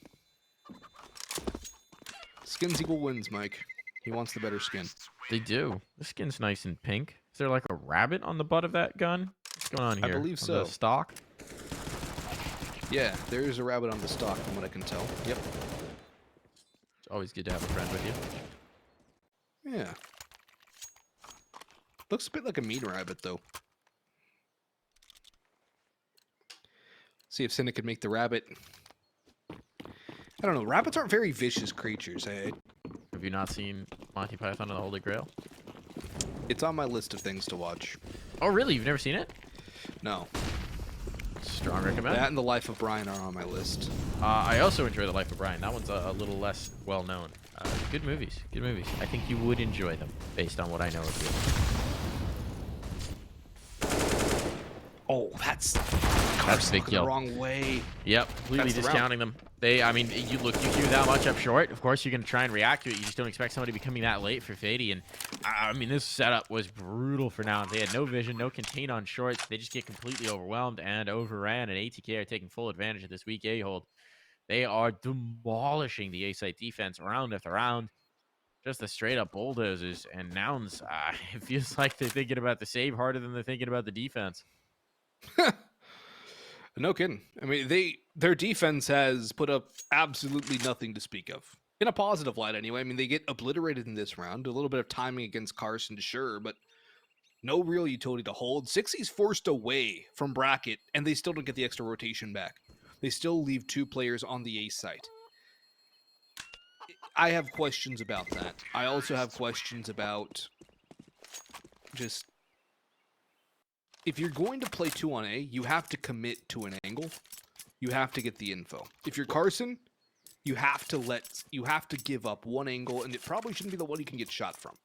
Skins equal wins, Mike. He wants the better skin. They do. The skin's nice and pink. Is there like a rabbit on the butt of that gun? What's going on here? I believe on so. The stock? Yeah, there is a rabbit on the stock from what I can tell. Yep. It's always good to have a friend with you. Yeah. Looks a bit like a mean rabbit, though. See if Cynic can make the rabbit. I don't know. Rabbits aren't very vicious creatures. Have you not seen Monty Python and the Holy Grail? It's on my list of things to watch. Oh, really? You've never seen it? No. Strong recommend. That and The Life of Brian are on my list. I also enjoy The Life of Brian. That one's a little less well known. Good movies. Good movies. I think you would enjoy them based on what I know of you. Oh, that's a big kill. The wrong way. Yep, completely discounting them. I mean, you queue that much up short. Of course, you're going to try and react to it. You just don't expect somebody to be coming that late for Fady. And I mean, this setup was brutal for Nouns. They had no vision, no contain on shorts. They just get completely overwhelmed and overran. And ATK are taking full advantage of this weak A-hold. They are demolishing the A-site defense round after round. Just the straight-up bulldozers. And Nouns, it feels like they're thinking about the save harder than they're thinking about the defense. No kidding. I mean, their defense has put up absolutely nothing to speak of. In a positive light, anyway. I mean, they get obliterated in this round. A little bit of timing against Carson, sure, but no real utility to hold. 6E's forced away from bracket, and they still don't get the extra rotation back. They still leave 2 players on the A site. I have questions about that. I also have questions about just... If you're going to play 2 on A, you have to commit to an angle. You have to get the info. If you're Carson, you have to give up one angle, and it probably shouldn't be the one you can get shot from.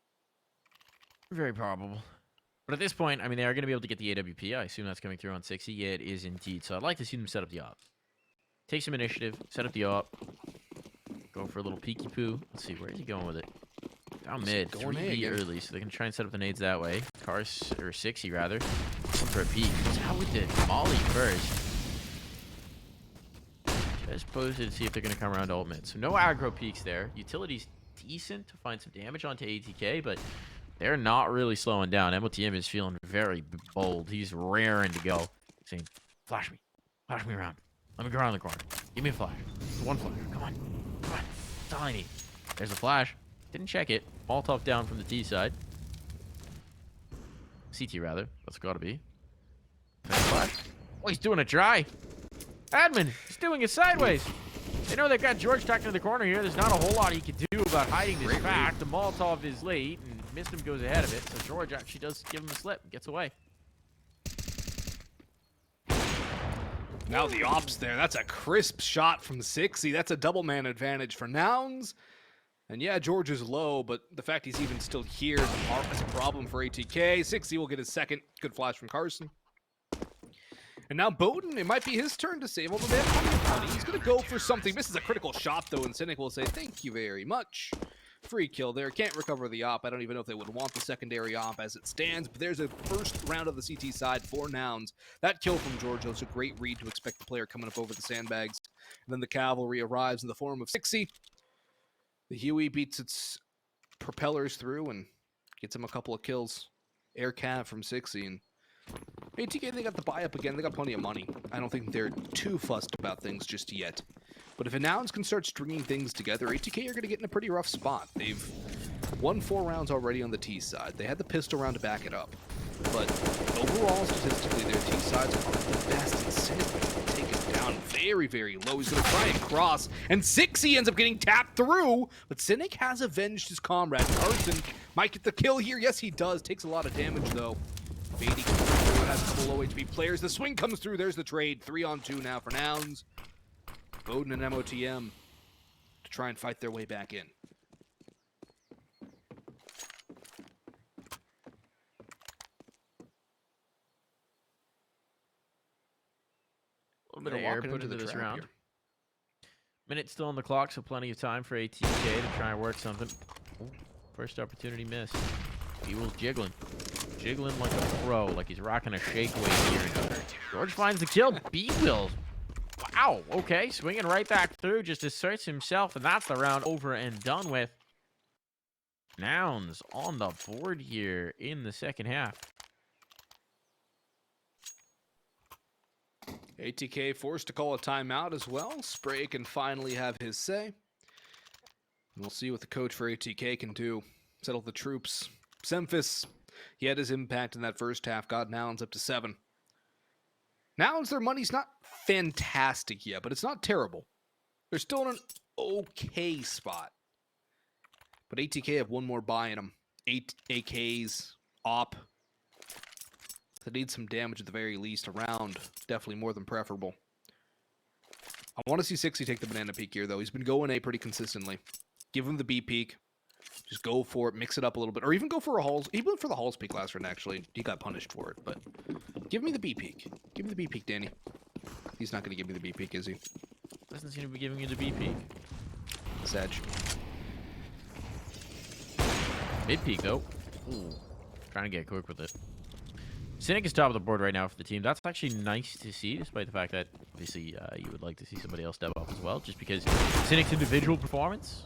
Very probable. But at this point, I mean, they are going to be able to get the AWP. I assume that's coming through on 6E. Yeah, it is indeed. So I'd like to see them set up the op. Take some initiative, set up the op. Go for a little peeky poo. Let's see, where is he going with it? Down mid, 3B early, so they can try and set up the nades that way. Cars, or 6E rather. For a peek. How with the molly first. Just posted to see if they're going to come around to ult mid. So no aggro peeks there. Utility's decent to find some damage onto ATK, but they're not really slowing down. MOTM is feeling very bold. He's raring to go. Saying, flash me. Flash me around. Let me go around the corner. Give me a flash. Just one flash. Come on. Come on. That's all I need. There's a flash. Didn't check it. Molotov down from the T side. CT rather. That's got to be. Flash. Oh, he's doing a dry. Admin, he's doing it sideways. They know they got George tucked in the corner here. There's not a whole lot he can do about hiding this fact. The Molotov is late, and missed him goes ahead of it. So George actually does give him a slip and gets away. Now the ops there. That's a crisp shot from 6E. That's a double man advantage for Nouns. And yeah, George is low, but the fact he's even still here is a problem for ATK. 6E will get his second. Good flash from Carson. And now Bowden, it might be his turn to save all the damage. He's going to go for something. Misses a critical shot, though, and Cynic will say, thank you very much. Free kill there. Can't recover the op. I don't even know if they would want the secondary op as it stands, but there's a first round of the CT side for Nouns. That kill from George was a great read to expect the player coming up over the sandbags. And then the cavalry arrives in the form of 6E. The Huey beats its propellers through and gets him a couple of kills. Air cav from 6E, and ATK, they got the buy up again. They got plenty of money. I don't think they're too fussed about things just yet. But if Nouns can start stringing things together, ATK are going to get in a pretty rough spot. They've won 4 rounds already on the T side. They had the pistol round to back it up. But overall, statistically, their T sides are the best. And Cynic taken down very, very low. He's going to try and cross. And 6E ends up getting tapped through. But Cynic has avenged his comrade. Carson might get the kill here. Yes, he does. Takes a lot of damage, though. Fady has a couple low HP players. The swing comes through. There's the trade. 3-on-2 now for Nouns. Bowden and MOTM to try and fight their way back in. A little bit of air put into this round. Here. Minute still on the clock, so plenty of time for ATK to try and work something. Oh, first opportunity missed. He was jiggling. Jiggling like a pro, like he's rocking a shake weight here. George finds the kill. B-Will Wow, okay, swinging right back through, just asserts himself, and that's the round over and done with. Nouns on the board here in the second half. ATK forced to call a timeout as well. Spray can finally have his say. We'll see what the coach for ATK can do. Settle the troops. Semphis, he had his impact in that first half, got Nouns up to 7. Nouns, their money's not fantastic yet, but it's not terrible. They're still in an okay spot. But ATK have one more buy in them. 8 AKs, op. They need some damage at the very least. A round, definitely more than preferable. I want to see 60 take the banana peek here, though. He's been going A pretty consistently. Give him the B peek. Just go for it, mix it up a little bit. Or even go for a Halls. He went for the Halls peek last round, actually. He got punished for it, but give me the B peek. Give me the B peek, Danny. He's not going to give me the B peek, is he? Doesn't seem to be giving you the B peek. Sag. Mid peek, though. Ooh. Trying to get quick with it. Cynic is top of the board right now for the team. That's actually nice to see, despite the fact that, obviously, you would like to see somebody else step up as well, just because Cynic's individual performance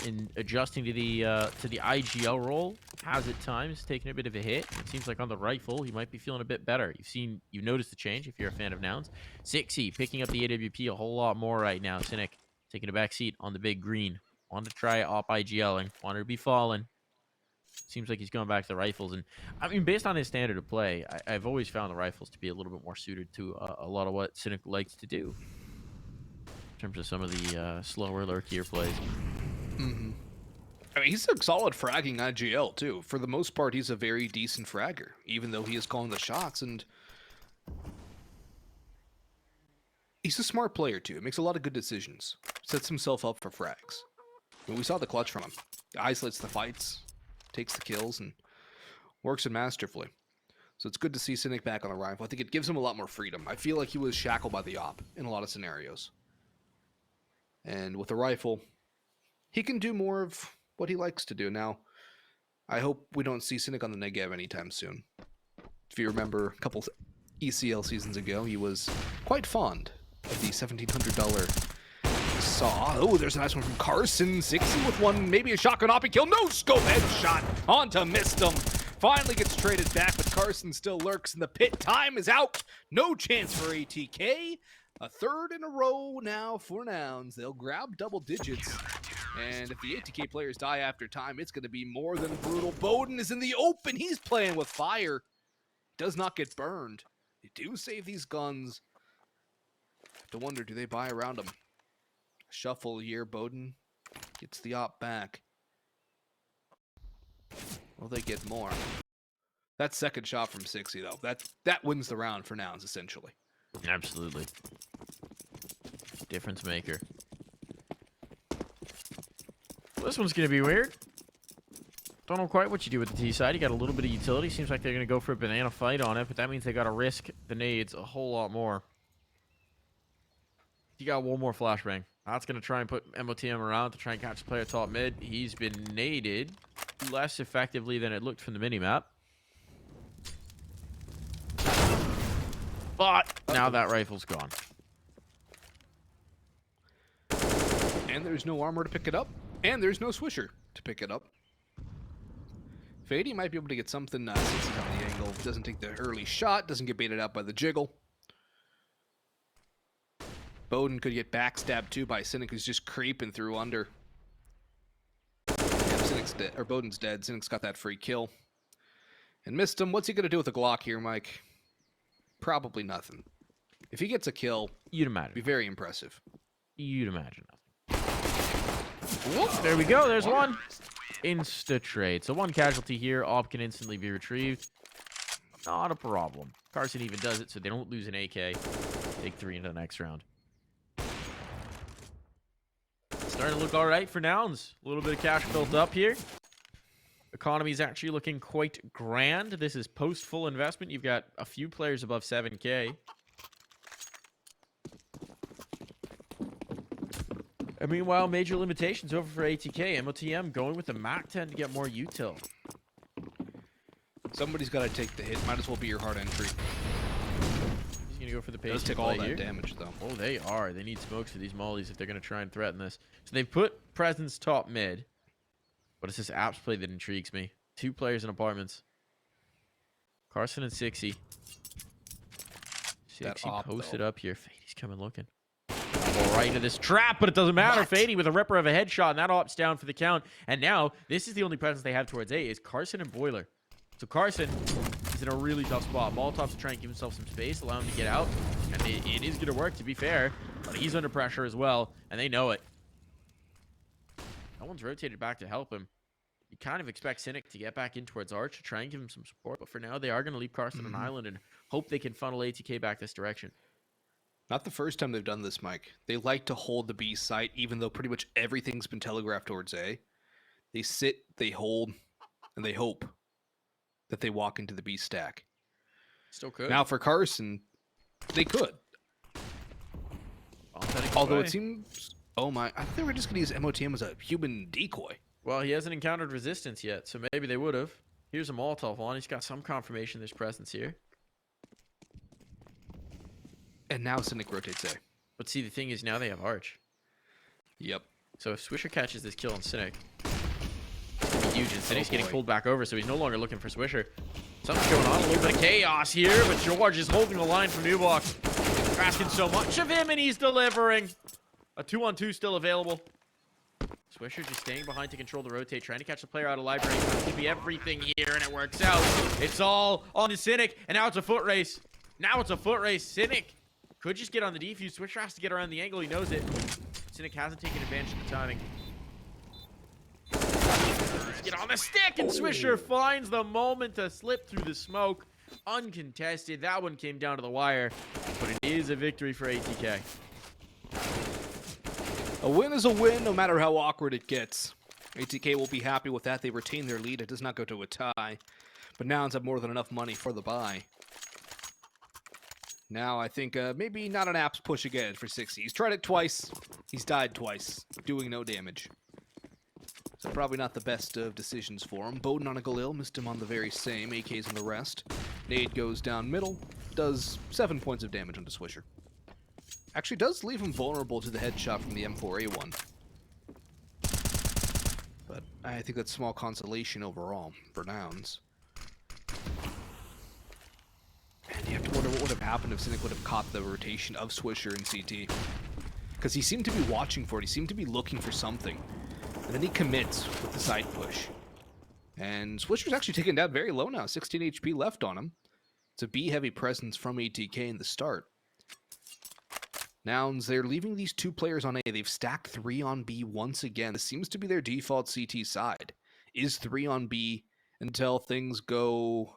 in adjusting to the IGL role has at times taken a bit of a hit. It seems like on the rifle, he might be feeling a bit better. You've noticed the change if you're a fan of Nouns. 60 picking up the AWP a whole lot more right now. Cynic taking a back seat on the big green. Wanted to try op IGLing. Wanted to be falling. Seems like he's going back to the rifles. And I mean, based on his standard of play, I've always found the rifles to be a little bit more suited to a lot of what Cynic likes to do in terms of some of the slower, lurkier plays. Mm-hmm. I mean, he's a solid fragging IGL, too. For the most part, he's a very decent fragger, even though he is calling the shots. And he's a smart player, too. He makes a lot of good decisions. Sets himself up for frags. I mean, we saw the clutch from him. He isolates the fights, takes the kills, and works it masterfully. So it's good to see Cynic back on the rifle. I think it gives him a lot more freedom. I feel like he was shackled by the op in a lot of scenarios. And with the rifle, he can do more of what he likes to do. Now, I hope we don't see Cynic on the Negev anytime soon. If you remember a couple ECL seasons ago, he was quite fond of the $1,700 saw. Oh, there's a nice one from Carson. 60 with one, maybe a shotgun oppie kill. No scope headshot onto missed him. Finally gets traded back, but Carson still lurks in the pit. Time is out. No chance for ATK. A third in a row now for Nouns. They'll grab double digits. And if the ATK players die after time, it's going to be more than brutal. Bowden is in the open. He's playing with fire. Does not get burned. They do save these guns. Have to wonder, do they buy around him? Shuffle here. Bowden gets the op back. Will they get more? That second shot from 60, though. That wins the round for Nouns, essentially. Absolutely. Difference maker. Well, this one's going to be weird. Don't know quite what you do with the T side. You got a little bit of utility. Seems like they're going to go for a banana fight on it, but that means they got to risk the nades a whole lot more. You got one more flashbang. That's going to try and put MOTM around to try and catch the player top mid. He's been naded less effectively than it looked from the minimap. But now that rifle's gone. And there's no armor to pick it up. And there's no swisher to pick it up. Fady might be able to get something since he's on the angle. Doesn't take the early shot. Doesn't get baited out by the jiggle. Bowden could get backstabbed too by Cynic, who's just creeping through under. Yeah, Cynic's dead, or Bowden's dead. Cynic's got that free kill. And missed him. What's he going to do with the Glock here, Mike? Probably nothing. If he gets a kill, you'd imagine. It'd be very impressive. You'd imagine nothing. Whoop, there we go. There's one. Insta trade. So one casualty here. Op can instantly be retrieved. Not a problem. Carson even does it so they don't lose an AK. Take 3 into the next round. Starting to look all right for Nouns. A little bit of cash built up here. Economy is actually looking quite grand. This is post full investment. You've got a few players above 7K. And meanwhile, major limitations over for ATK. MOTM going with the MAC-10 to get more util. Somebody's got to take the hit. Might as well be your hard entry. He's going going to go for the It does patient take all play that here. damage, though. Oh, they are. They need smokes for these mollies if they're going to try and threaten this. So they've put presence top mid. But it's this apps play that intrigues me. 2 players in apartments. Carson and Sixy. Sixy posted up here. Fady's coming looking. Go right into this trap, but it doesn't matter. Fady with a ripper of a headshot, and that opts down for the count. And now, this is the only presence they have towards A, is Carson and Boiler. So Carson is in a really tough spot. Molotov's trying to give himself some space, allow him to get out. And it is going to work, to be fair. But he's under pressure as well, and they know it. No one's rotated back to help him. You kind of expect Cynic to get back in towards Arch to try and give him some support. But for now, they are going to leave Carson on island and hope they can funnel ATK back this direction. Not the first time they've done this, Mike. They like to hold the B site, even though pretty much everything's been telegraphed towards A. They sit, they hold, and they hope that they walk into the B stack. Still could. Now for Carson, they could. Although it seems... Oh my, I thought they were just going to use MOTM as a human decoy. Well, he hasn't encountered resistance yet, so maybe they would have. Here's a Molotov on. He's got some confirmation there's presence here. And now Cynic rotates A. But see, the thing is, now they have Arch. Yep. So if Swisher catches this kill on Cynic, it's going to be huge. And Cynic's getting pulled back over, so he's no longer looking for Swisher. Something's going on. A little bit of chaos here, but George is holding the line from Newblock. They're asking so much of him, and he's delivering. A 2-on-2 still available. Swisher just staying behind to control the rotate, trying to catch the player out of library. It's going to be everything here, and it works out. It's all on the Cynic, and now it's a foot race. Now it's a foot race. Cynic could just get on the defuse. Swisher has to get around the angle. He knows it. Cynic hasn't taken advantage of the timing. Let's get on the stick, and Swisher finds the moment to slip through the smoke. Uncontested. That one came down to the wire, but it is a victory for ATK. A win is a win, no matter how awkward it gets. ATK will be happy with that. They retain their lead. It does not go to a tie. But Nouns have more than enough money for the buy. Now, I think maybe not an apps push again for 60. He's tried it twice. He's died twice, doing no damage. So probably not the best of decisions for him. Bowden on a Galil, missed him on the very same. AK's on the rest. Nade goes down middle, does 7 points of damage onto Swisher. Actually does leave him vulnerable to the headshot from the M4A1. But I think that's small consolation overall for Nouns. And you have to wonder what would have happened if Cynic would have caught the rotation of Swisher in CT. Because he seemed to be watching for it. He seemed to be looking for something. And then he commits with the side push. And Swisher's actually taken down very low now. 16 HP left on him. It's a B-heavy presence from ATK in the start. Nouns, they're leaving these 2 players on A. They've stacked 3 on B once again. This seems to be their default CT side. Is 3 on B until things go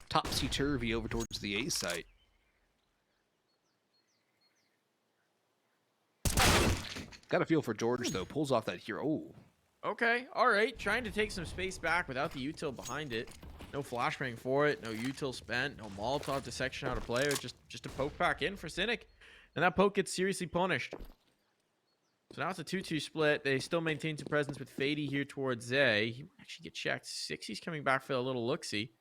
topsy-turvy over towards the A site. Got a feel for George, though. Pulls off that hero. Oh. Okay, all right. Trying to take some space back without the util behind it. No flashbang for it. No util spent. No Molotov to section out a player. Just a poke back in for Cynic. And that poke gets seriously punished. So now it's a 2-2 split. They still maintain some presence with Fady here towards A. He might actually get checked. 60's coming back for a little look-see.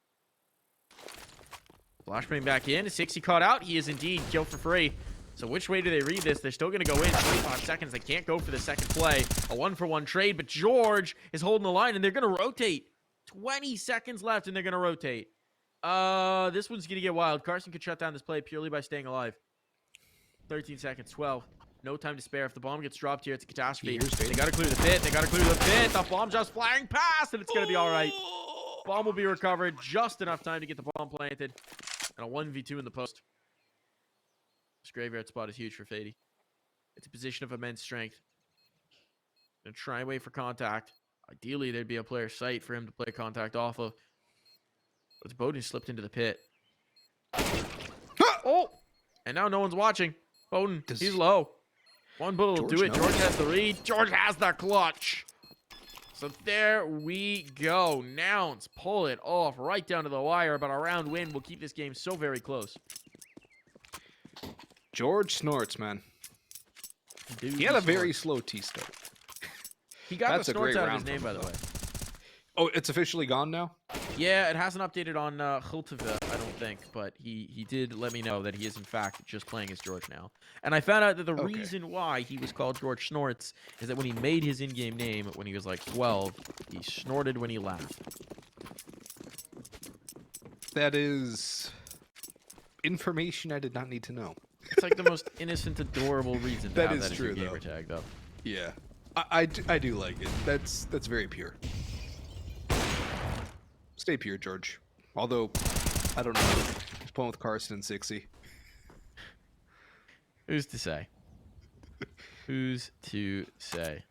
Flashbang back in. 60 caught out. He is indeed killed for free. So which way do they read this? They're still going to go in. 25 seconds. They can't go for the second play. A 1-for-1 trade, but George is holding the line, and they're going to rotate. 20 seconds left, and they're going to rotate. This one's going to get wild. Carson could shut down this play purely by staying alive. 13 seconds, 12. No time to spare. If the bomb gets dropped here, it's a catastrophe. They got to clear the pit. They got to clear the pit. The bomb just flying past, and it's going to be all right. Bomb will be recovered. Just enough time to get the bomb planted. And a 1v2 in the post. This graveyard spot is huge for Fady. It's a position of immense strength. Gonna try and wait for contact. Ideally, there'd be a player sight for him to play contact off of. But Bowden slipped into the pit. Oh! And now no one's watching. Bowden, he's low. One bullet will do it. George has the read. George has the clutch. So there we go. Nouns pull it off right down to the wire. But a round win will keep this game so very close. George snorts, man. Dude, he had a very slow T start. He got the snorts out of his name, by the way. Oh, it's officially gone now? Yeah, it hasn't updated on Hulteve, I don't think, but he did let me know that he is in fact just playing as George now. And I found out that the reason why he was called George Snorts is that when he made his in-game name when he was like 12, he snorted when he laughed. That is information I did not need to know. It's like the most innocent, adorable reason to have that as your gamer tag, though. Yeah, I do like it. That's very pure. Stay pure, George. Although, I don't know. He's playing with Carson and 60. Who's to say? Who's to say?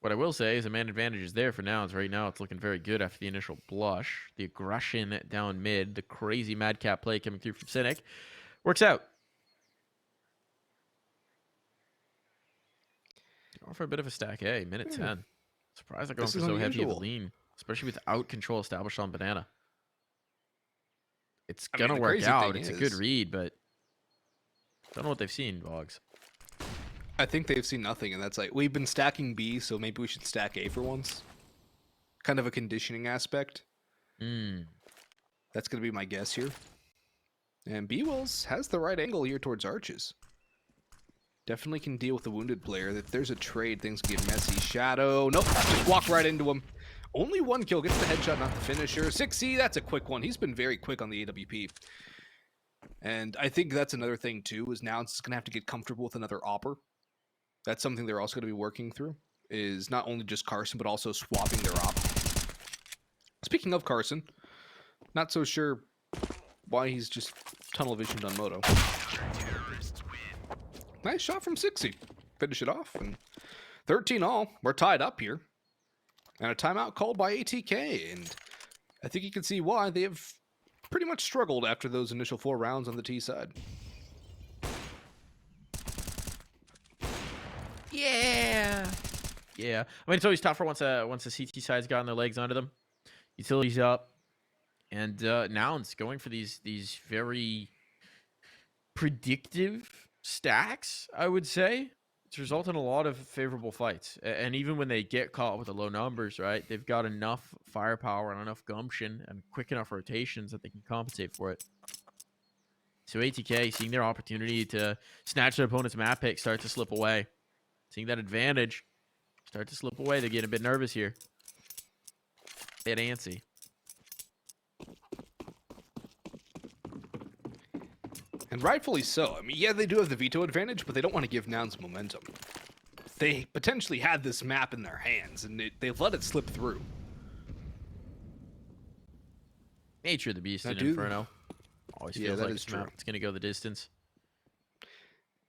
What I will say is a man advantage is there for Nouns. Right now, it's looking very good after the initial blush. The aggression down mid, the crazy madcap play coming through from Cynic. Works out. Going for a bit of a stack A, minute 10. Surprised they're going for so heavy of a lean, especially without control established on Banana. It's going to work out. It's a good read, but don't know what they've seen, Boggs. I think they've seen nothing, and that's like, we've been stacking B, so maybe we should stack A for once. Kind of a conditioning aspect. That's going to be my guess here. And B-Wills has the right angle here towards Arches. Definitely can deal with the wounded player. If there's a trade, things get messy. Shadow. Nope. Just walk right into him. Only one kill. Gets the headshot, not the finisher. 6C, that's a quick one. He's been very quick on the AWP. And I think that's another thing, too, is now it's going to have to get comfortable with another opper. That's something they're also going to be working through, is not only just Carson, but also swapping their op. Speaking of Carson, not so sure why he's just tunnel visioned on Moto. Nice shot from 60. Finish it off. And 13-all. We're tied up here. And a timeout called by ATK. And I think you can see why they have pretty much struggled after those initial 4 rounds on the T side. Yeah. Yeah. I mean, it's always tougher once a CT side's gotten their legs under them. Utilities up. And Nouns going for these very predictive stacks, I would say. It's resulted in a lot of favorable fights. And even when they get caught with the low numbers, right, they've got enough firepower and enough gumption and quick enough rotations that they can compensate for it. So ATK, seeing their opportunity to snatch their opponent's map pick, start to slip away. Seeing that advantage start to slip away. They're getting a bit nervous here. Bit antsy. And rightfully so. I mean, yeah, they do have the veto advantage, but they don't want to give Nouns momentum. They potentially had this map in their hands, and they've let it slip through. Nature of the beast in Inferno. Always feels like this map. It's going to go the distance.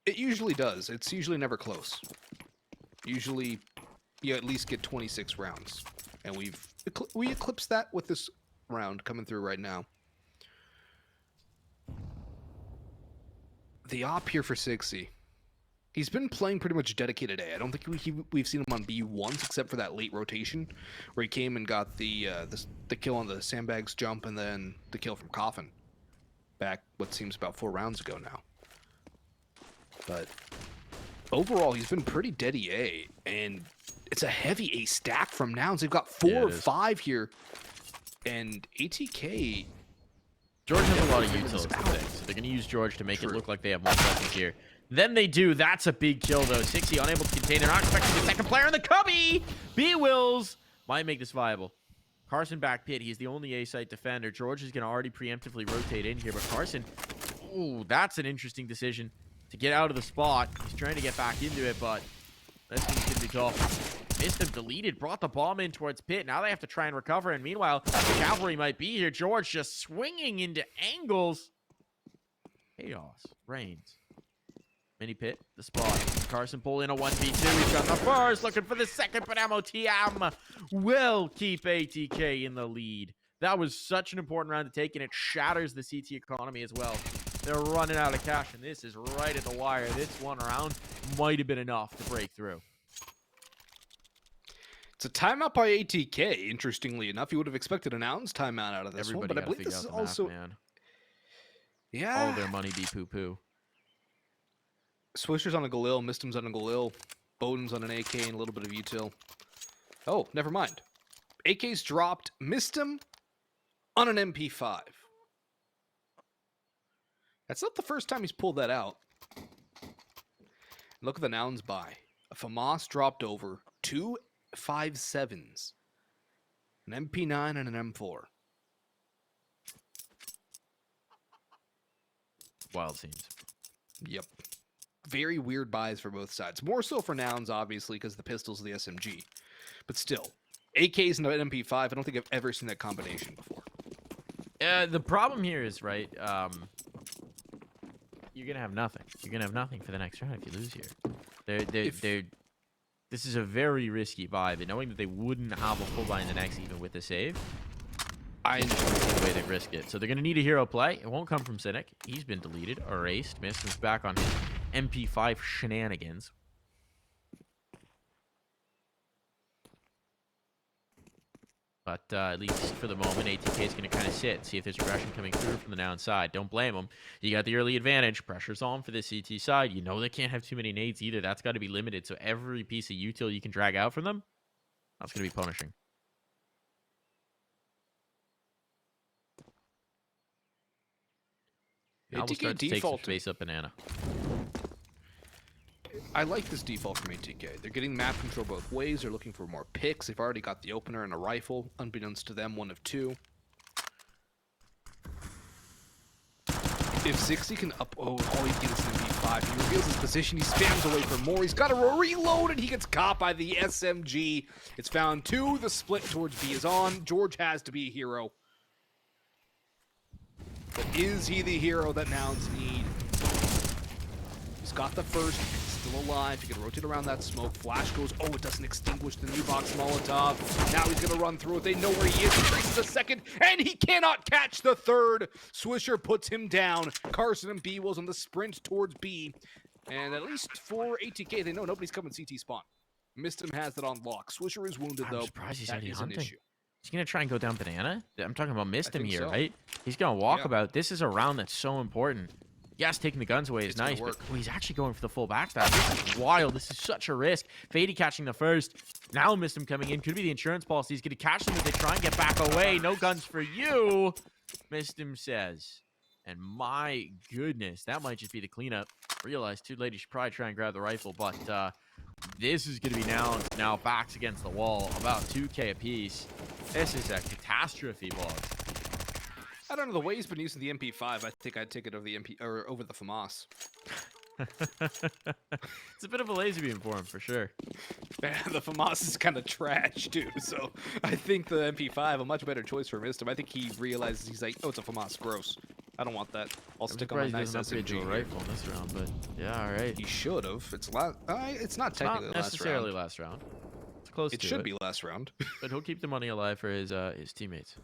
It usually does. It's usually never close. Usually, you at least get 26 rounds. And we eclipsed that with this round coming through right now. The op here for 60. He's been playing pretty much dedicated A. I don't think we've seen him on B once, except for that late rotation, where he came and got the kill on the sandbags jump, and then the kill from Coffin, back what seems about 4 rounds ago now. But overall, he's been pretty deady A, and it's a heavy A stack from Nouns. They've got 4 or 5 here, and ATK. George has a lot of utils today, so they're going to use George to make it look like they have more presence here. Then they do. That's a big kill, though. 60 unable to contain. They're not expecting the second player in the cubby. B-Wills might make this viable. Carson back pit. He's the only A-site defender. George is going to already preemptively rotate in here, but Carson, ooh, that's an interesting decision to get out of the spot. He's trying to get back into it, but this one's going to be tough. Missed him, deleted, brought the bomb in towards pit. Now they have to try and recover, and meanwhile, the cavalry might be here. George just swinging into angles. Chaos reigns. Mini pit, the spot. Carson pull in a 1v2. He's got the first, looking for the second, but MOTM will keep ATK in the lead. That was such an important round to take, and it shatters the CT economy as well. They're running out of cash, and this is right at the wire. This one round might have been enough to break through. It's a timeout by ATK, interestingly enough. You would have expected an Nouns timeout out of this one, but I believe this is also... man. Yeah. All of their money be poo-poo. Swisher's on a Galil, Mistim's on a Galil, Bowden's on an AK, and a little bit of util. Oh, never mind. AK's dropped, missed him on an MP5. That's not the first time he's pulled that out. Look at the Nouns buy. A FAMAS dropped over 2 5.7s, an MP9 and an M4. Wild scenes. Yep. Very weird buys for both sides. More so for Nouns, obviously, because the pistol's the SMG. But still, AKs and an MP5, I don't think I've ever seen that combination before. The problem here is, right, you're going to have nothing. You're going to have nothing for the next round if you lose here. This is a very risky buy, but knowing that they wouldn't have a full buy in the next, even with the save, I enjoy the way they risk it. So they're going to need a hero play. It won't come from Cynic. He's been deleted, erased, missed, and is back on his MP5 shenanigans. But at least for the moment, ATK is going to kind of sit, see if there's aggression coming through from the Noun side. Don't blame them. You got the early advantage. Pressure's on for the CT side. You know they can't have too many nades either. That's got to be limited. So every piece of util you can drag out from them, that's going to be punishing. Now we'll start to take some space up banana. I like this default from ATK. They're getting map control both ways. They're looking for more picks. They've already got the opener and a rifle. Unbeknownst to them, 1 of 2. If 60 can up... Oh, all he gets is an MP5. He reveals his position. He spams away for more. He's got to reload, and he gets caught by the SMG. It's found 2. The split towards B is on. George has to be a hero. But is he the hero that Nouns need? He's got the first. Still alive. He can rotate around that smoke. Flash goes. Oh, it doesn't extinguish the new box Molotov. Now he's going to run through it. They know where he is. He traces a second, and he cannot catch the third. Swisher puts him down. Carson and B Wills on the sprint towards B. And at least for ATK, they know nobody's coming CT spawn. Mistim has it on lock. Swisher is wounded, though. I'm surprised he's that is an issue. He's going to try and go down banana? I'm talking about Mistim here, so. right? He's going to walk about. This is a round that's so important. Yes, taking the guns away is It's nice, but he's actually going for the full backstab. This is wild. This is such a risk. Fady catching the first. Now Mistim coming in. Could be the insurance policy. He's going to catch them as they try and get back away. No guns for you, Mistim says. And my goodness, that might just be the cleanup. Realize too late. He should probably try and grab the rifle, but this is going to be now backs against the wall. About 2K apiece. This is a catastrophe, boss. I don't know, the way he's been using the MP5, I think I'd take it over the over the FAMAS. It's a bit of a laser beam for him, for sure. Man, the FAMAS is kind of trash, too, so I think the MP5, a much better choice for Mistim. I think he realizes, he's like, oh, it's a FAMAS, gross. I don't want that. I'll stick on a nice SMG rifle in this round, but yeah, all right. He should have. It's not technically not necessarily last round. It's close to it. It should be last round. But he'll keep the money alive for his teammates.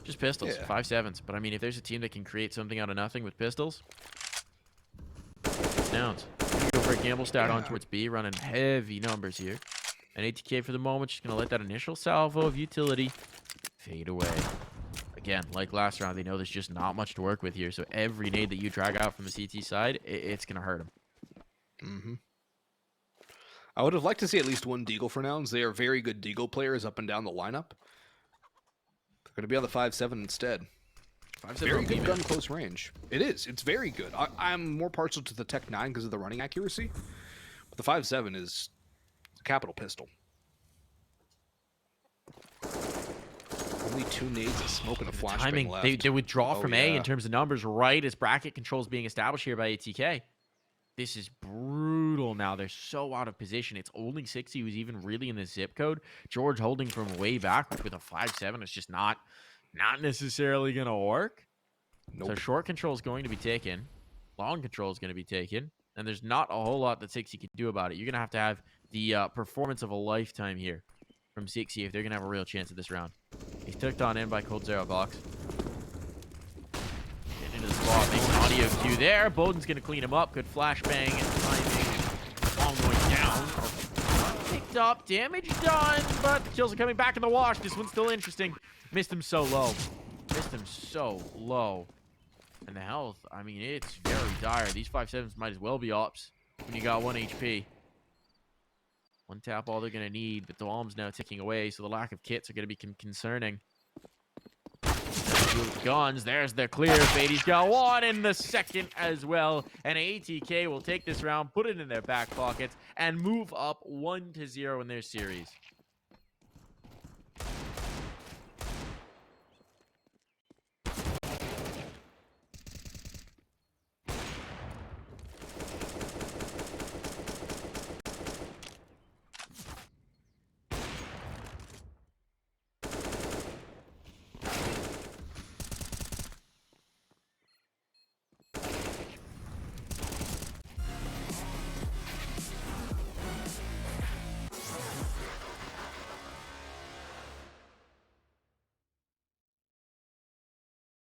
Just pistols, Yeah. 5.7s. But I mean, if there's a team that can create something out of nothing with pistols, it's Nouns. Go for a gamble stat on towards B, running heavy numbers here. And ATK for the moment, just gonna let that initial salvo of utility fade away. Again, like last round, they know there's just not much to work with here. So every nade that you drag out from the CT side, it's gonna hurt him. Mm-hmm. I would have liked to see at least one Deagle for Nouns. They are very good Deagle players up and down the lineup. Going to be on the 5.7 instead. 5.7 very good gun close range. It is. It's very good. I'm more partial to the Tech 9 because of the running accuracy. But the 5.7 is a capital pistol. Only 2 nades, a smoke, and a flashbang left. They withdraw from A in terms of numbers right as bracket controls being established here by ATK. This is brutal now. They're so out of position. It's only 60 who's even really in the zip code. George holding from way back, which with a 5.7 is just not necessarily going to work. Nope. So short control is going to be taken. Long control is going to be taken. And there's not a whole lot that 60 can do about it. You're going to have the performance of a lifetime here from 60 if they're going to have a real chance at this round. He's tucked on in by Cold Zero Box. Into the spot, makes an audio cue there. Bowden's going to clean him up. Good flashbang and timing. Long going down. Picked up. Damage done, but the kills are coming back in the wash. This one's still interesting. Missed him so low. Missed him so low. And the health, I mean, it's very dire. These 5.7s might as well be ops when you got 1 HP. One tap all they're going to need, but the bomb's now ticking away, so the lack of kits are going to be concerning. Guns, there's the clear. Fady's got one in the second as well. And ATK will take this round, put it in their back pockets, and move up 1-0 in their series.